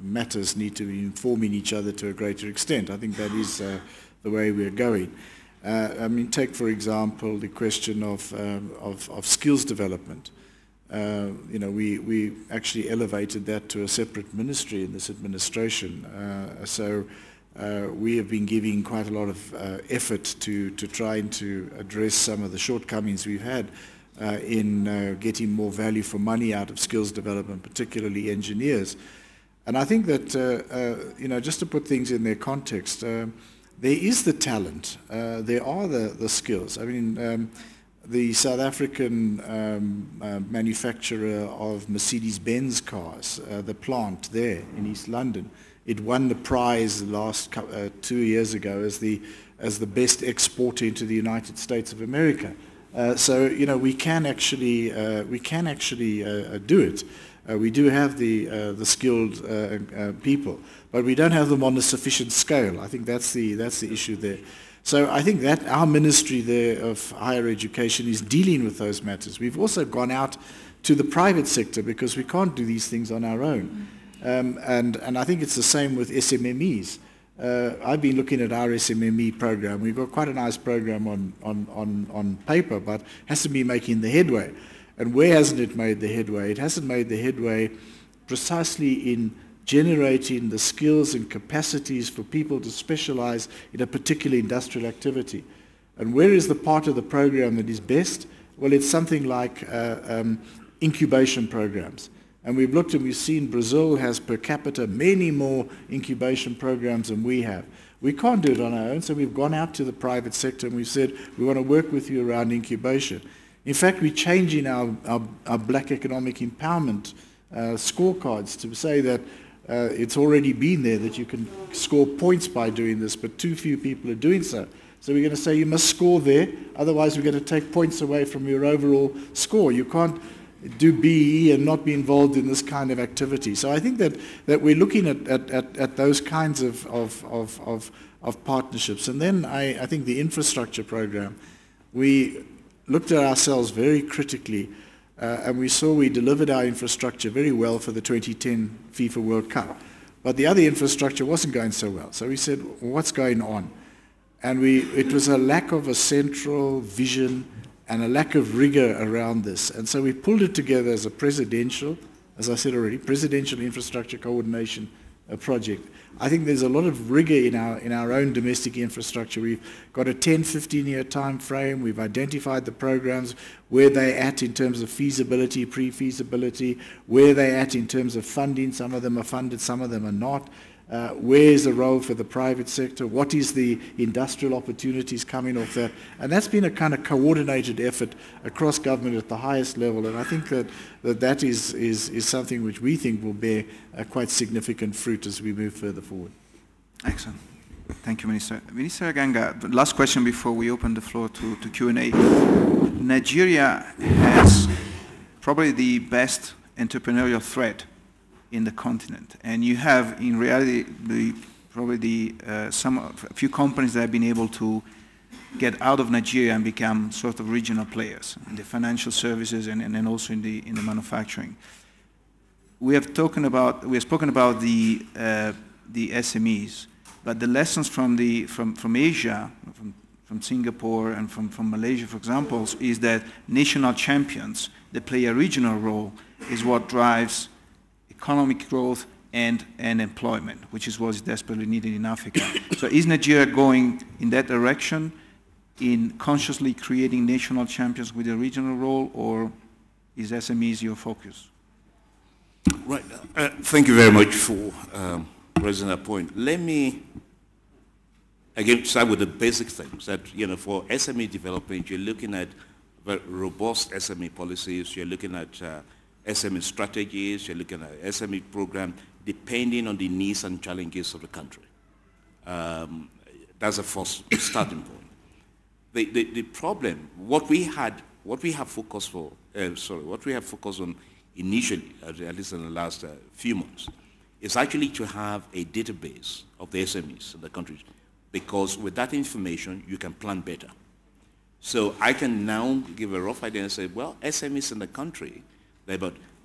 matters need to be informing each other to a greater extent. I think that is the way we're going. I mean, take, for example, the question of skills development. You know, we actually elevated that to a separate ministry in this administration. So we have been giving quite a lot of effort to trying to address some of the shortcomings we've had in getting more value for money out of skills development, particularly engineers. And I think that, you know, just to put things in their context, there is the talent, there are the skills. I mean, the South African manufacturer of Mercedes-Benz cars, the plant there in East London, it won the prize last 2 years ago as the best exporter into the United States of America. So you know, we can actually do it. We do have the skilled people, but we don't have them on a sufficient scale. I think that's the issue there. So I think that our ministry there of higher education is dealing with those matters. We've also gone out to the private sector because we can't do these things on our own. And I think it's the same with SMMEs. I've been looking at our SMME program. We've got quite a nice program on paper, but hasn't been making the headway. And where hasn't it made the headway? It hasn't made the headway precisely in generating the skills and capacities for people to specialize in a particular industrial activity. And where is the part of the program that is best? Well, it's something like incubation programs. And we've looked and we've seen Brazil has per capita many more incubation programs than we have. We can't do it on our own, so we've gone out to the private sector and we've said, we want to work with you around incubation. In fact, we're changing our black economic empowerment scorecards to say that it's already been there, that you can score points by doing this, but too few people are doing so. So we're going to say you must score there, otherwise we're going to take points away from your overall score. You can't do BE and not be involved in this kind of activity. So I think that we're looking at those kinds of partnerships. And then I think the infrastructure program, we looked at ourselves very critically and we saw we delivered our infrastructure very well for the 2010 FIFA World Cup. But the other infrastructure wasn't going so well. So we said, well, what's going on? And it was a lack of a central vision and a lack of rigor around this. And so we pulled it together as a presidential, as I said already, presidential infrastructure coordination project. I think there's a lot of rigor in our own domestic infrastructure. We've got a 10, 15-year time frame. We've identified the programs, where they're at in terms of feasibility, pre-feasibility, where they're at in terms of funding. Some of them are funded, some of them are not. Where's the role for the private sector? What is the industrial opportunities coming off that? And that's been a kind of coordinated effort across government at the highest level. And I think that is something which we think will bear quite significant fruit as we move further forward. Excellent. Thank you, Minister. Minister Aganga, the last question before we open the floor to Q&A. Nigeria has probably the best entrepreneurial threat in the continent, and you have in reality a few companies that have been able to get out of Nigeria and become sort of regional players in the financial services and also in the manufacturing. We have spoken about the SMEs, But the lessons from Asia, from Singapore and from Malaysia, for example, is that national champions that play a regional role is what drives economic growth and employment, which is what is desperately needed in Africa. So is Nigeria going in that direction, in consciously creating national champions with a regional role, or is SMEs your focus? Right. Thank you very much for raising that point. Let me again start with the basic things that, for SME development, you're looking at very robust SME policies, you're looking at SME strategies, you're looking at SME program, depending on the needs and challenges of the country. That's the first starting point. The problem, what we have focused on initially, at least in the last few months, is actually to have a database of the SMEs in the country, because with that information, you can plan better. So I can now give a rough idea and say, well, SMEs in the country,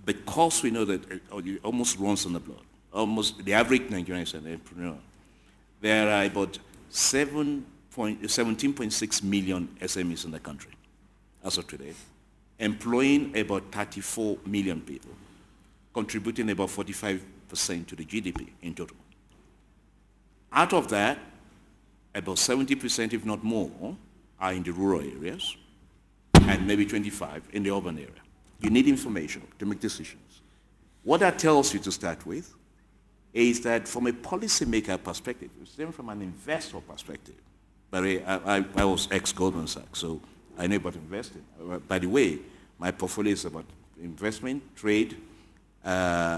because we know that it almost runs in the blood, almost the average Nigerian is an entrepreneur, there are about 17.6 million SMEs in the country as of today, employing about 34 million people, contributing about 45% to the GDP in total. Out of that, about 70%, if not more, are in the rural areas, and maybe 25% in the urban area. You need information to make decisions. What that tells you to start with is that from a policymaker perspective, even from an investor perspective, I was ex-Goldman Sachs, so I know about investing. By the way, my portfolio is about investment, trade,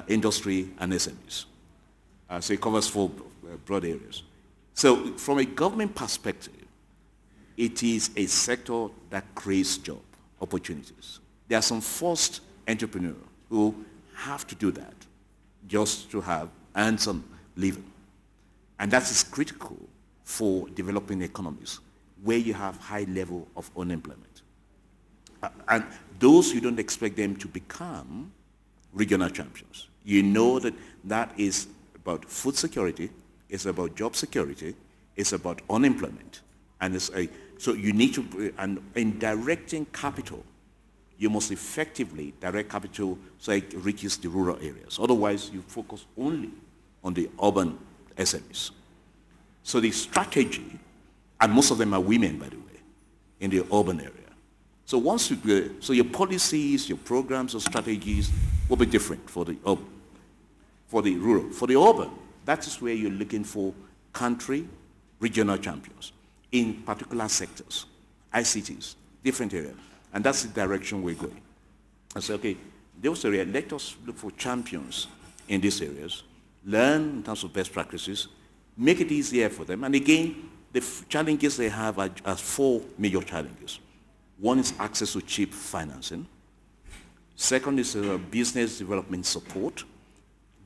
industry, and SMEs. So it covers 4 broad areas. So from a government perspective, it is a sector that creates job opportunities. There are some forced entrepreneurs who have to do that just to earn some living. And that is critical for developing economies where you have high level of unemployment. And those, you don't expect them to become regional champions. You know that that is about food security, it's about job security, it's about unemployment. And so you need to, and in directing capital, you must effectively direct capital so it reaches the rural areas. Otherwise, you focus only on the urban SMEs. So the strategy, and most of them are women, by the way, in the urban area. So once so your policies, your programs, your strategies will be different for the urban. For the rural. For the urban, that is where you're looking for country, regional champions in particular sectors, ICTs, different areas. And that's the direction we're going. I say, okay, those areas, let us look for champions in these areas, learn in terms of best practices, make it easier for them. And again, the challenges they have are 4 major challenges. One is access to cheap financing. Second is business development support.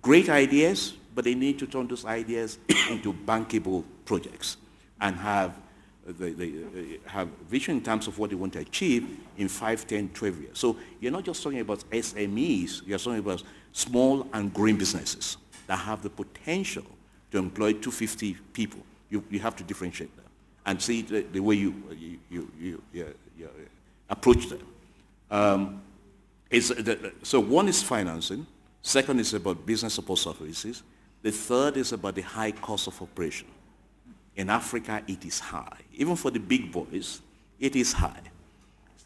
Great ideas, but they need to turn those ideas into bankable projects and have vision in terms of what they want to achieve in 5, 10, 12 years. So you're not just talking about SMEs, you're talking about small and growing businesses that have the potential to employ 250 people. You have to differentiate them and see the way you approach them. So one is financing, second is about business support services, the third is about the high cost of operation. In Africa, it is high. Even for the big boys, it is high.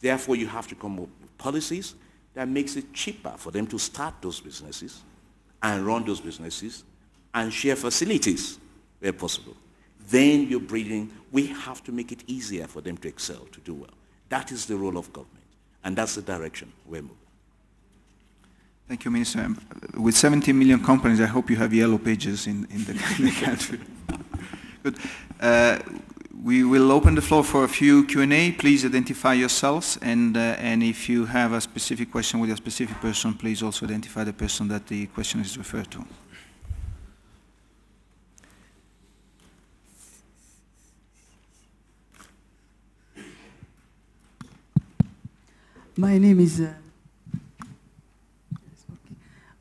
Therefore, you have to come up with policies that makes it cheaper for them to start those businesses and run those businesses and share facilities where possible. Then you're breeding, we have to make it easier for them to excel, to do well. That is the role of government, and that's the direction we're moving. Thank you, Minister. With 17 million companies, I hope you have yellow pages in the country. Good. We will open the floor for a few Q&A. Please identify yourselves, and if you have a specific question with a specific person, please also identify the person that the question is referred to. My name is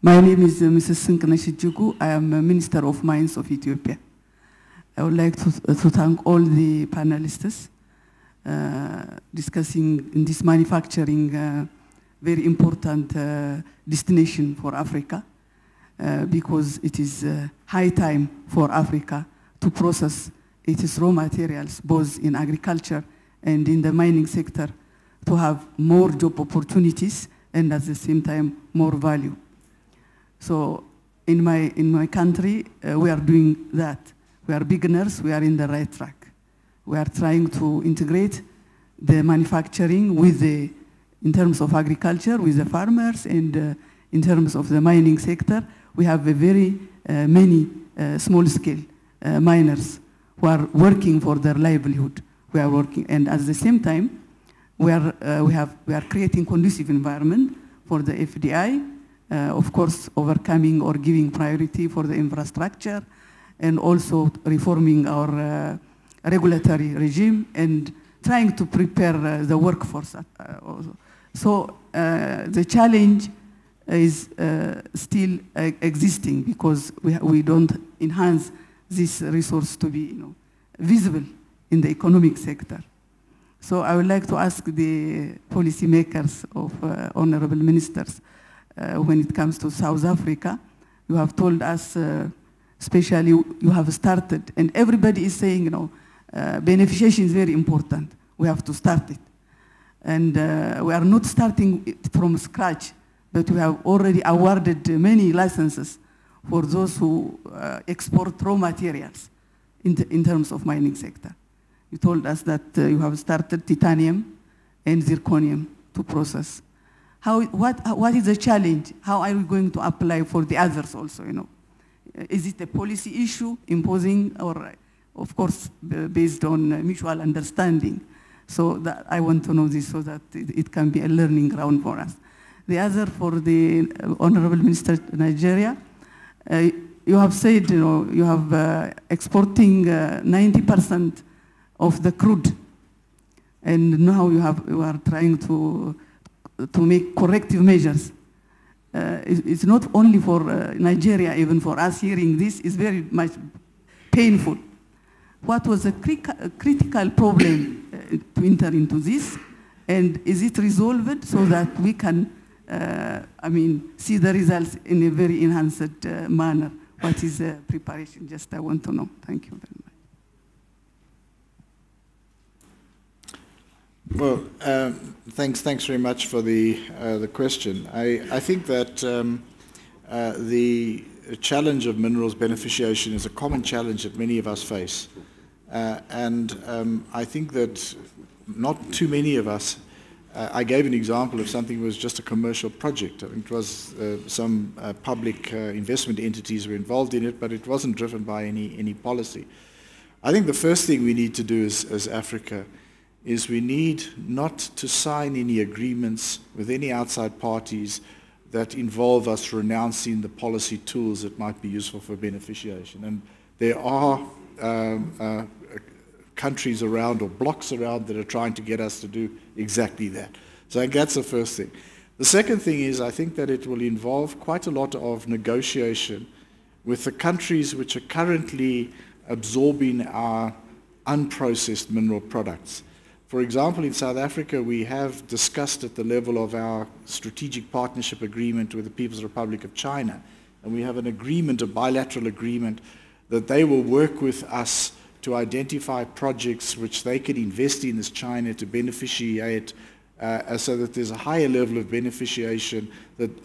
Mrs. Sinkanashi Jugu. I am a Minister of Mines of Ethiopia. I would like to thank all the panelists discussing in this manufacturing very important destination for Africa because it is high time for Africa to process its raw materials, both in agriculture and in the mining sector, to have more job opportunities and at the same time more value. So in my country, we are doing that. We are beginners, we are in the right track. We are trying to integrate the manufacturing with the, in terms of agriculture, with the farmers, and in terms of the mining sector, we have a very many small-scale miners who are working for their livelihood. We are working, and at the same time, we are creating conducive environment for the FDI, of course, overcoming or giving priority for the infrastructure, and also reforming our regulatory regime and trying to prepare the workforce also. So the challenge is still existing because we don't enhance this resource to be visible in the economic sector. So I would like to ask the policymakers of honorable ministers, when it comes to South Africa, you have told us, especially you have started, and everybody is saying, beneficiation is very important. We have to start it. And we are not starting it from scratch, but we have already awarded many licenses for those who export raw materials in terms of mining sector. You told us that you have started titanium and zirconium to process. What is the challenge? How are we going to apply for the others also, Is it a policy issue imposing, or of course, based on mutual understanding? So that I want to know this so that it can be a learning ground for us. The other, for the Honorable Minister of Nigeria, you have said, you have exporting 90% of the crude, and now you are trying to make corrective measures. It's not only for Nigeria, even for us hearing this is very much painful. What was the critical problem to enter into this, and is it resolved so that we can, see the results in a very enhanced manner? What is the preparation? Just I want to know. Thank you very much. Well, thanks very much for the question. I think that the challenge of minerals beneficiation is a common challenge that many of us face. And I think that not too many of us, I gave an example of something that was just a commercial project. I think it was some public investment entities were involved in it, but it wasn't driven by any policy. I think the first thing we need to do as Africa is we need not to sign any agreements with any outside parties that involve us renouncing the policy tools that might be useful for beneficiation. And there are countries around or blocks around that are trying to get us to do exactly that. So I think that's the first thing. The second thing is I think that it will involve quite a lot of negotiation with the countries which are currently absorbing our unprocessed mineral products. For example, in South Africa, we have discussed at the level of our strategic partnership agreement with the People's Republic of China, and we have an agreement, a bilateral agreement, that they will work with us to identify projects which they can invest in as China to beneficiate, so that there's a higher level of beneficiation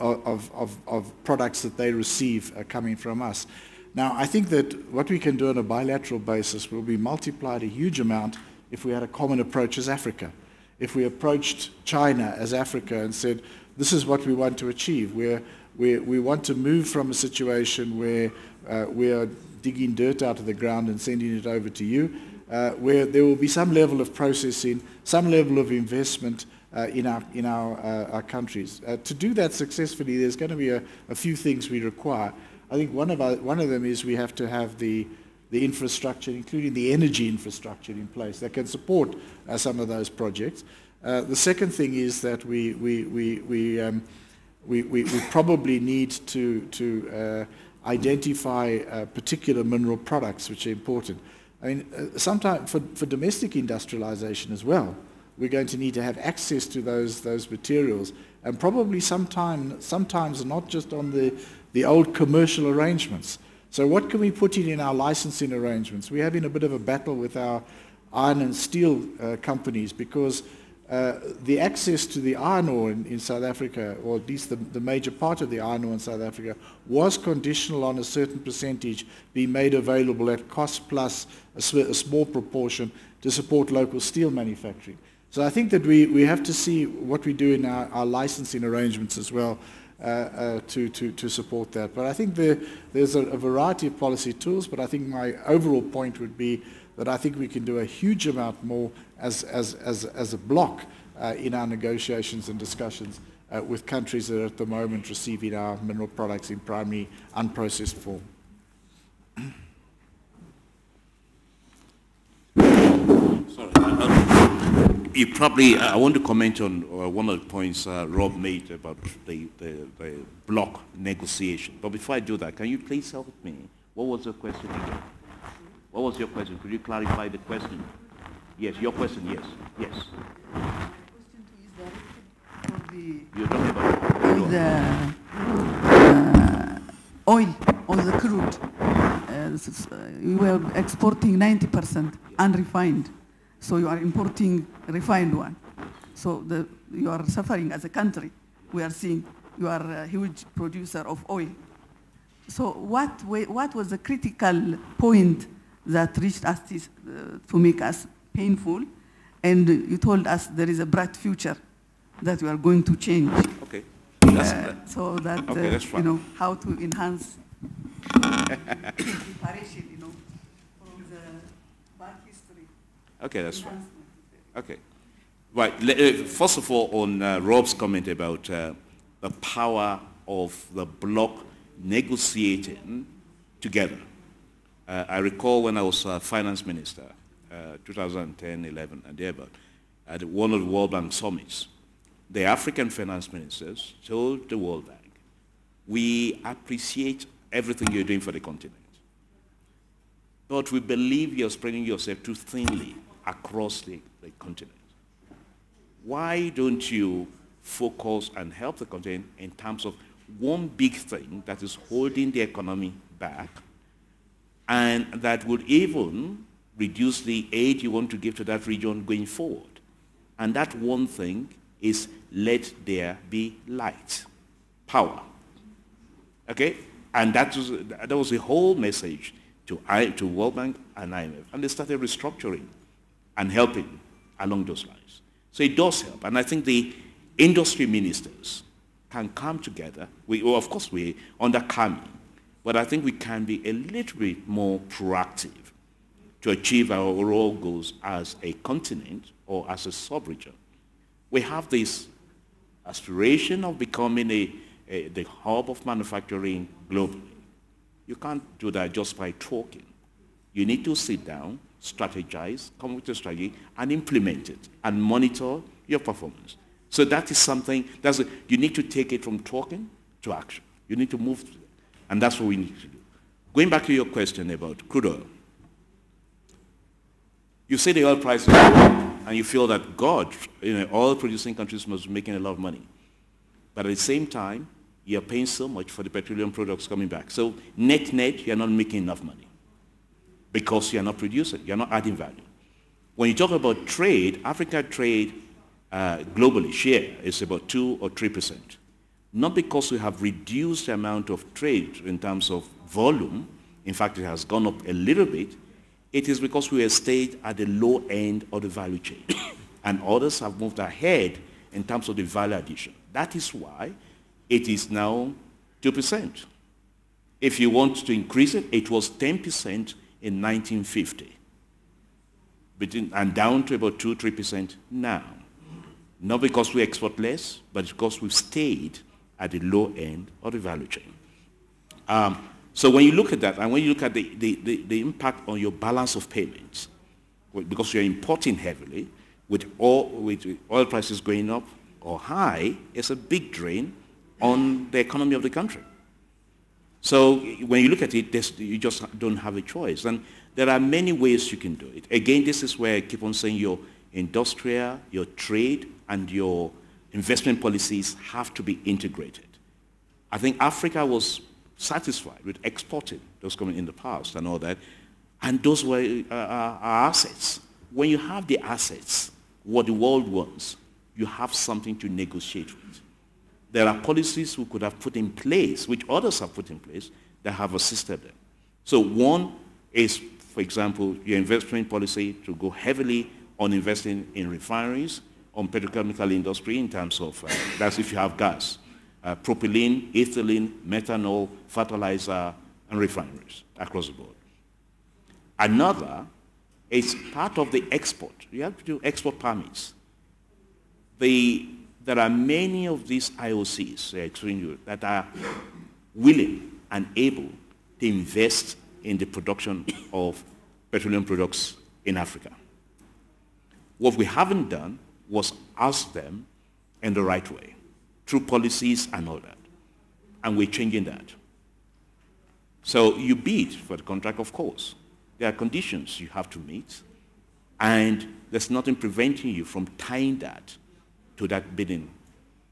of products that they receive coming from us. Now, I think that what we can do on a bilateral basis will be multiplied a huge amount if we had a common approach as Africa. If we approached China as Africa and said, this is what we want to achieve, we want to move from a situation where we are digging dirt out of the ground and sending it over to you, where there will be some level of processing, some level of investment in our countries. To do that successfully, there's going to be a few things we require. I think one of them is we have to have the infrastructure, including the energy infrastructure in place that can support some of those projects. The second thing is that we probably need to identify particular mineral products which are important. I mean, sometimes for domestic industrialization as well, we're going to need to have access to those materials, and probably sometimes not just on the old commercial arrangements. So what can we put in our licensing arrangements? We're having a bit of a battle with our iron and steel companies, because the access to the iron ore in South Africa, or at least the major part of the iron ore in South Africa, was conditional on a certain percentage being made available at cost plus a small proportion to support local steel manufacturing. So I think that we have to see what we do in our licensing arrangements as well to support that. But I think there's a variety of policy tools, but I think my overall point would be that I think we can do a huge amount more as a bloc in our negotiations and discussions with countries that are at the moment receiving our mineral products in primary unprocessed form. Sorry. I want to comment on one of the points Rob made about the bloc negotiation. But before I do that, can you please help me? What was your question again? What was your question? Could you clarify the question? Yes, your question, yes. Yes. My question is directed for You're talking about oil or the crude. We were exporting 90% unrefined. So you are importing refined one. So you are suffering as a country. We are seeing you are a huge producer of oil. So what was the critical point that reached us to make us painful? And you told us there is a bright future that we are going to change. Okay. So that, okay, that's fine. How to enhance preparation, from the bad history. Okay, that's fine. Okay. Right. First of all, on Rob's comment about the power of the bloc negotiating together. I recall when I was finance minister, 2010, 11, and thereabout, at one of the World Bank summits, the African finance ministers told the World Bank, we appreciate everything you're doing for the continent, but we believe you're spreading yourself too thinly across the continent. Why don't you focus and help the continent in terms of one big thing that is holding the economy back, and that would even reduce the aid you want to give to that region going forward? And that one thing is let there be light, power. Okay? And that was the whole message to World Bank and IMF. And they started restructuring and helping along those lines. So it does help. And I think the industry ministers can come together. Of course, we're under CAMI, but I think we can be a little bit more proactive to achieve our overall goals as a continent or as a sub-region. We have this aspiration of becoming the hub of manufacturing globally. You can't do that just by talking. You need to sit down, strategize, come with a strategy, and implement it, and monitor your performance. So that is something, you need to take it from talking to action. You need to move to it, and that's what we need to do. Going back to your question about crude oil, you say the oil price is low, and you feel that God, oil-producing countries must be making a lot of money. But at the same time, you're paying so much for the petroleum products coming back. So net, you're not making enough money because you're not producing, you're not adding value. When you talk about trade, Africa trade globally share is about 2 or 3%. Not because we have reduced the amount of trade in terms of volume. In fact, it has gone up a little bit. It is because we have stayed at the low end of the value chain. And others have moved ahead in terms of the value addition. That is why it is now 2%. If you want to increase it, it was 10% in 1950. And down to about 2-3% now. Not because we export less, but because we've stayed at the low end of the value chain. So when you look at that, and when you look at the impact on your balance of payments, because you're importing heavily, with oil prices going up or high, it's a big drain on the economy of the country. So when you look at it, you just don't have a choice. And there are many ways you can do it. Again, this is where I keep on saying your industrial, your trade, and your investment policies have to be integrated. I think Africa was satisfied with exporting those coming in the past and all that, and those were our assets. When you have the assets, what the world wants, you have something to negotiate with. There are policies we could have put in place, which others have put in place, that have assisted them. So one is, for example, your investment policy to go heavily on investing in refineries, on petrochemical industry in terms of, that's if you have gas, propylene, ethylene, methanol, fertilizer, and refineries across the board. Another is part of the export. You have to do export permits. There are many of these IOCs that are willing and able to invest in the production of petroleum products in Africa. What we haven't done was ask them in the right way, through policies and all that. And we're changing that. So you bid for the contract, of course. There are conditions you have to meet, and there's nothing preventing you from tying that to that bidding,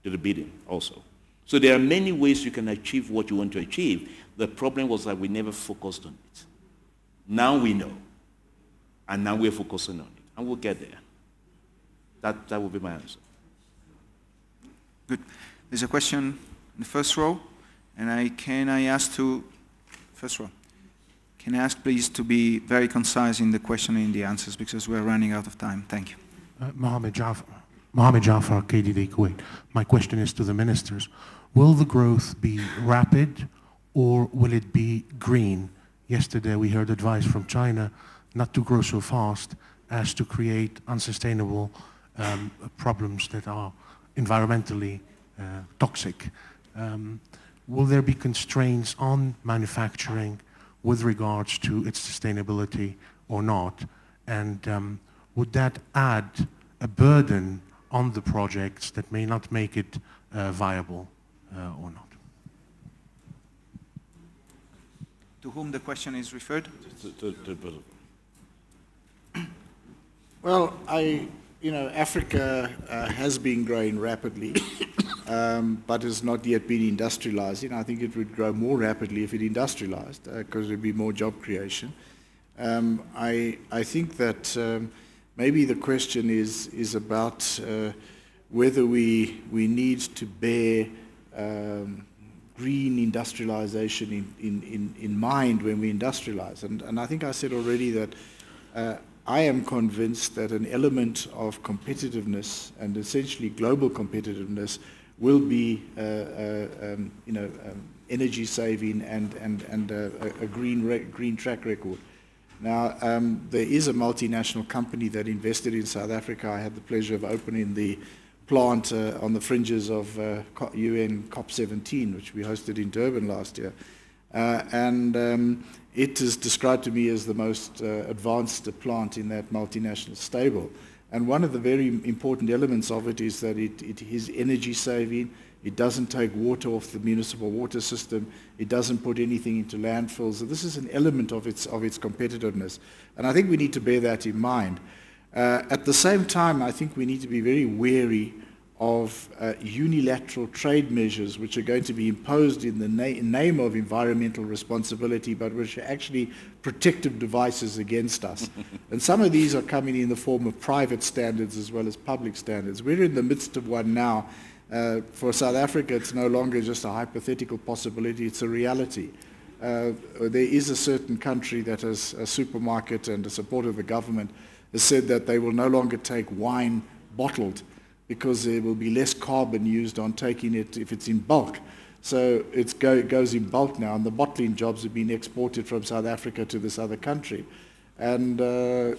to the bidding also. So there are many ways you can achieve what you want to achieve. The problem was that we never focused on it. Now we know, and now we're focusing on it, and we'll get there. That would be my answer. Good. There's a question in the first row, and can I ask to, first row, can I ask please to be very concise in the question and the answers because we're running out of time. Thank you. Mohammed Jafar, KDD Kuwait. My question is to the ministers. Will the growth be rapid or will it be green? Yesterday we heard advice from China not to grow so fast as to create unsustainable problems that are environmentally toxic. Will there be constraints on manufacturing with regards to its sustainability or not? And would that add a burden on the projects that may not make it viable or not? To whom the question is referred? Well, Africa has been growing rapidly, but has not yet been industrialized. I think it would grow more rapidly if it industrialized, because there would be more job creation. I think that maybe the question is about whether we need to bear green industrialization in mind when we industrialize. And I think I said already that I am convinced that an element of competitiveness and essentially global competitiveness will be energy saving and a green track record. Now, there is a multinational company that invested in South Africa. I had the pleasure of opening the plant on the fringes of UN COP17, which we hosted in Durban last year. It is described to me as the most advanced plant in that multinational stable. And one of the very important elements of it is that it is energy saving. It doesn't take water off the municipal water system. It doesn't put anything into landfills. So this is an element of its competitiveness. And I think we need to bear that in mind. At the same time, I think we need to be very wary of unilateral trade measures which are going to be imposed in the name of environmental responsibility, but which are actually protective devices against us. And some of these are coming in the form of private standards as well as public standards. We're in the midst of one now. For South Africa, it's no longer just a hypothetical possibility, it's a reality. There is a certain country that has a supermarket and the support of the government has said that they will no longer take wine bottled because there will be less carbon used on taking it if it's in bulk. So it goes in bulk now, and the bottling jobs have been exported from South Africa to this other country. And, damn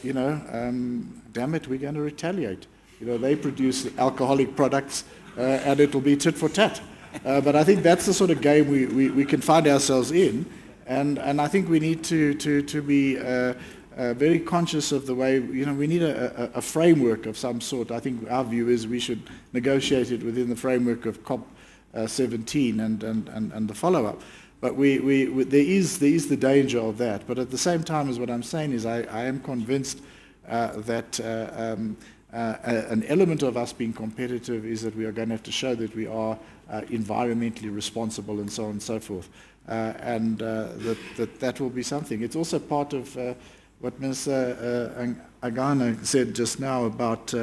it, we're going to retaliate. They produce alcoholic products, and it'll be tit for tat. But I think that's the sort of game we can find ourselves in. And I think we need to be very conscious of the way, we need a framework of some sort. I think our view is we should negotiate it within the framework of COP17 and the follow-up. But there is the danger of that. But at the same time, as what I'm saying is, I am convinced that an element of us being competitive is that we are going to have to show that we are environmentally responsible and so on and so forth. And that will be something. It's also part of what Ms. Aganga said just now about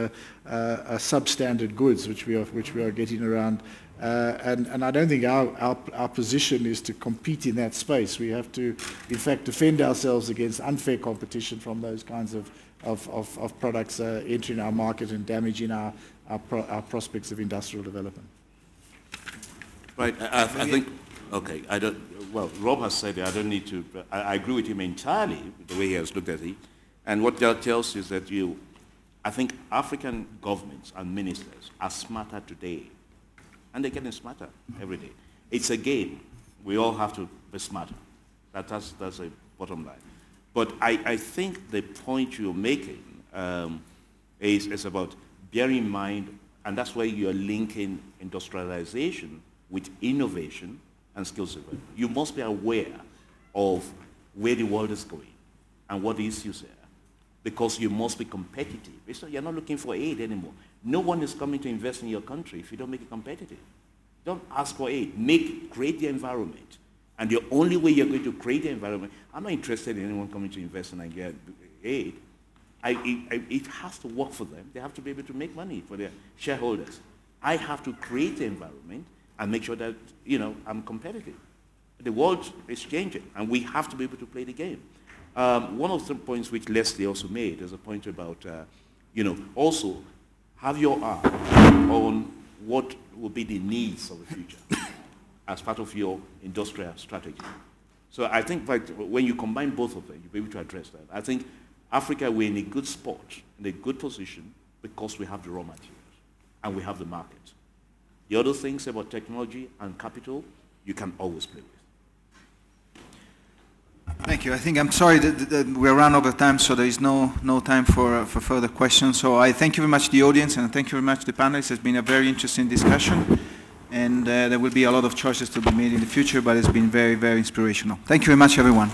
substandard goods, which we are getting around. And I don't think our position is to compete in that space. We have to, in fact, defend ourselves against unfair competition from those kinds of products entering our market and damaging our prospects of industrial development. Right. I think, okay, well, Rob has said it. I don't need to, I agree with him entirely, the way he has looked at it. And what that tells you is that I think African governments and ministers are smarter today. And they're getting smarter every day. It's a game. We all have to be smarter. That's a bottom line. But I think the point you're making is about bearing in mind, and that's why you're linking industrialization with innovation and skills development. You must be aware of where the world is going and what the issues are, because you must be competitive. You're not looking for aid anymore. No one is coming to invest in your country if you don't make it competitive. Don't ask for aid. Create the environment. And the only way you're going to create the environment, I'm not interested in anyone coming to invest in and get aid. It has to work for them. They have to be able to make money for their shareholders. I have to create the environment and make sure that, I'm competitive. The world is changing, and we have to be able to play the game. One of the points which Leslie also made is a point about, also have your eye on what will be the needs of the future as part of your industrial strategy. So I think when you combine both of them, you'll be able to address that. I think Africa, we're in a good spot, in a good position, because we have the raw materials and we have the market. The other things about technology and capital, you can always play with. Thank you. I think I'm sorry that we're run over time, so there is no time for further questions. So I thank you very much the audience, and thank you very much the panelists. It's been a very interesting discussion, and there will be a lot of choices to be made in the future, but it's been very, very inspirational. Thank you very much, everyone.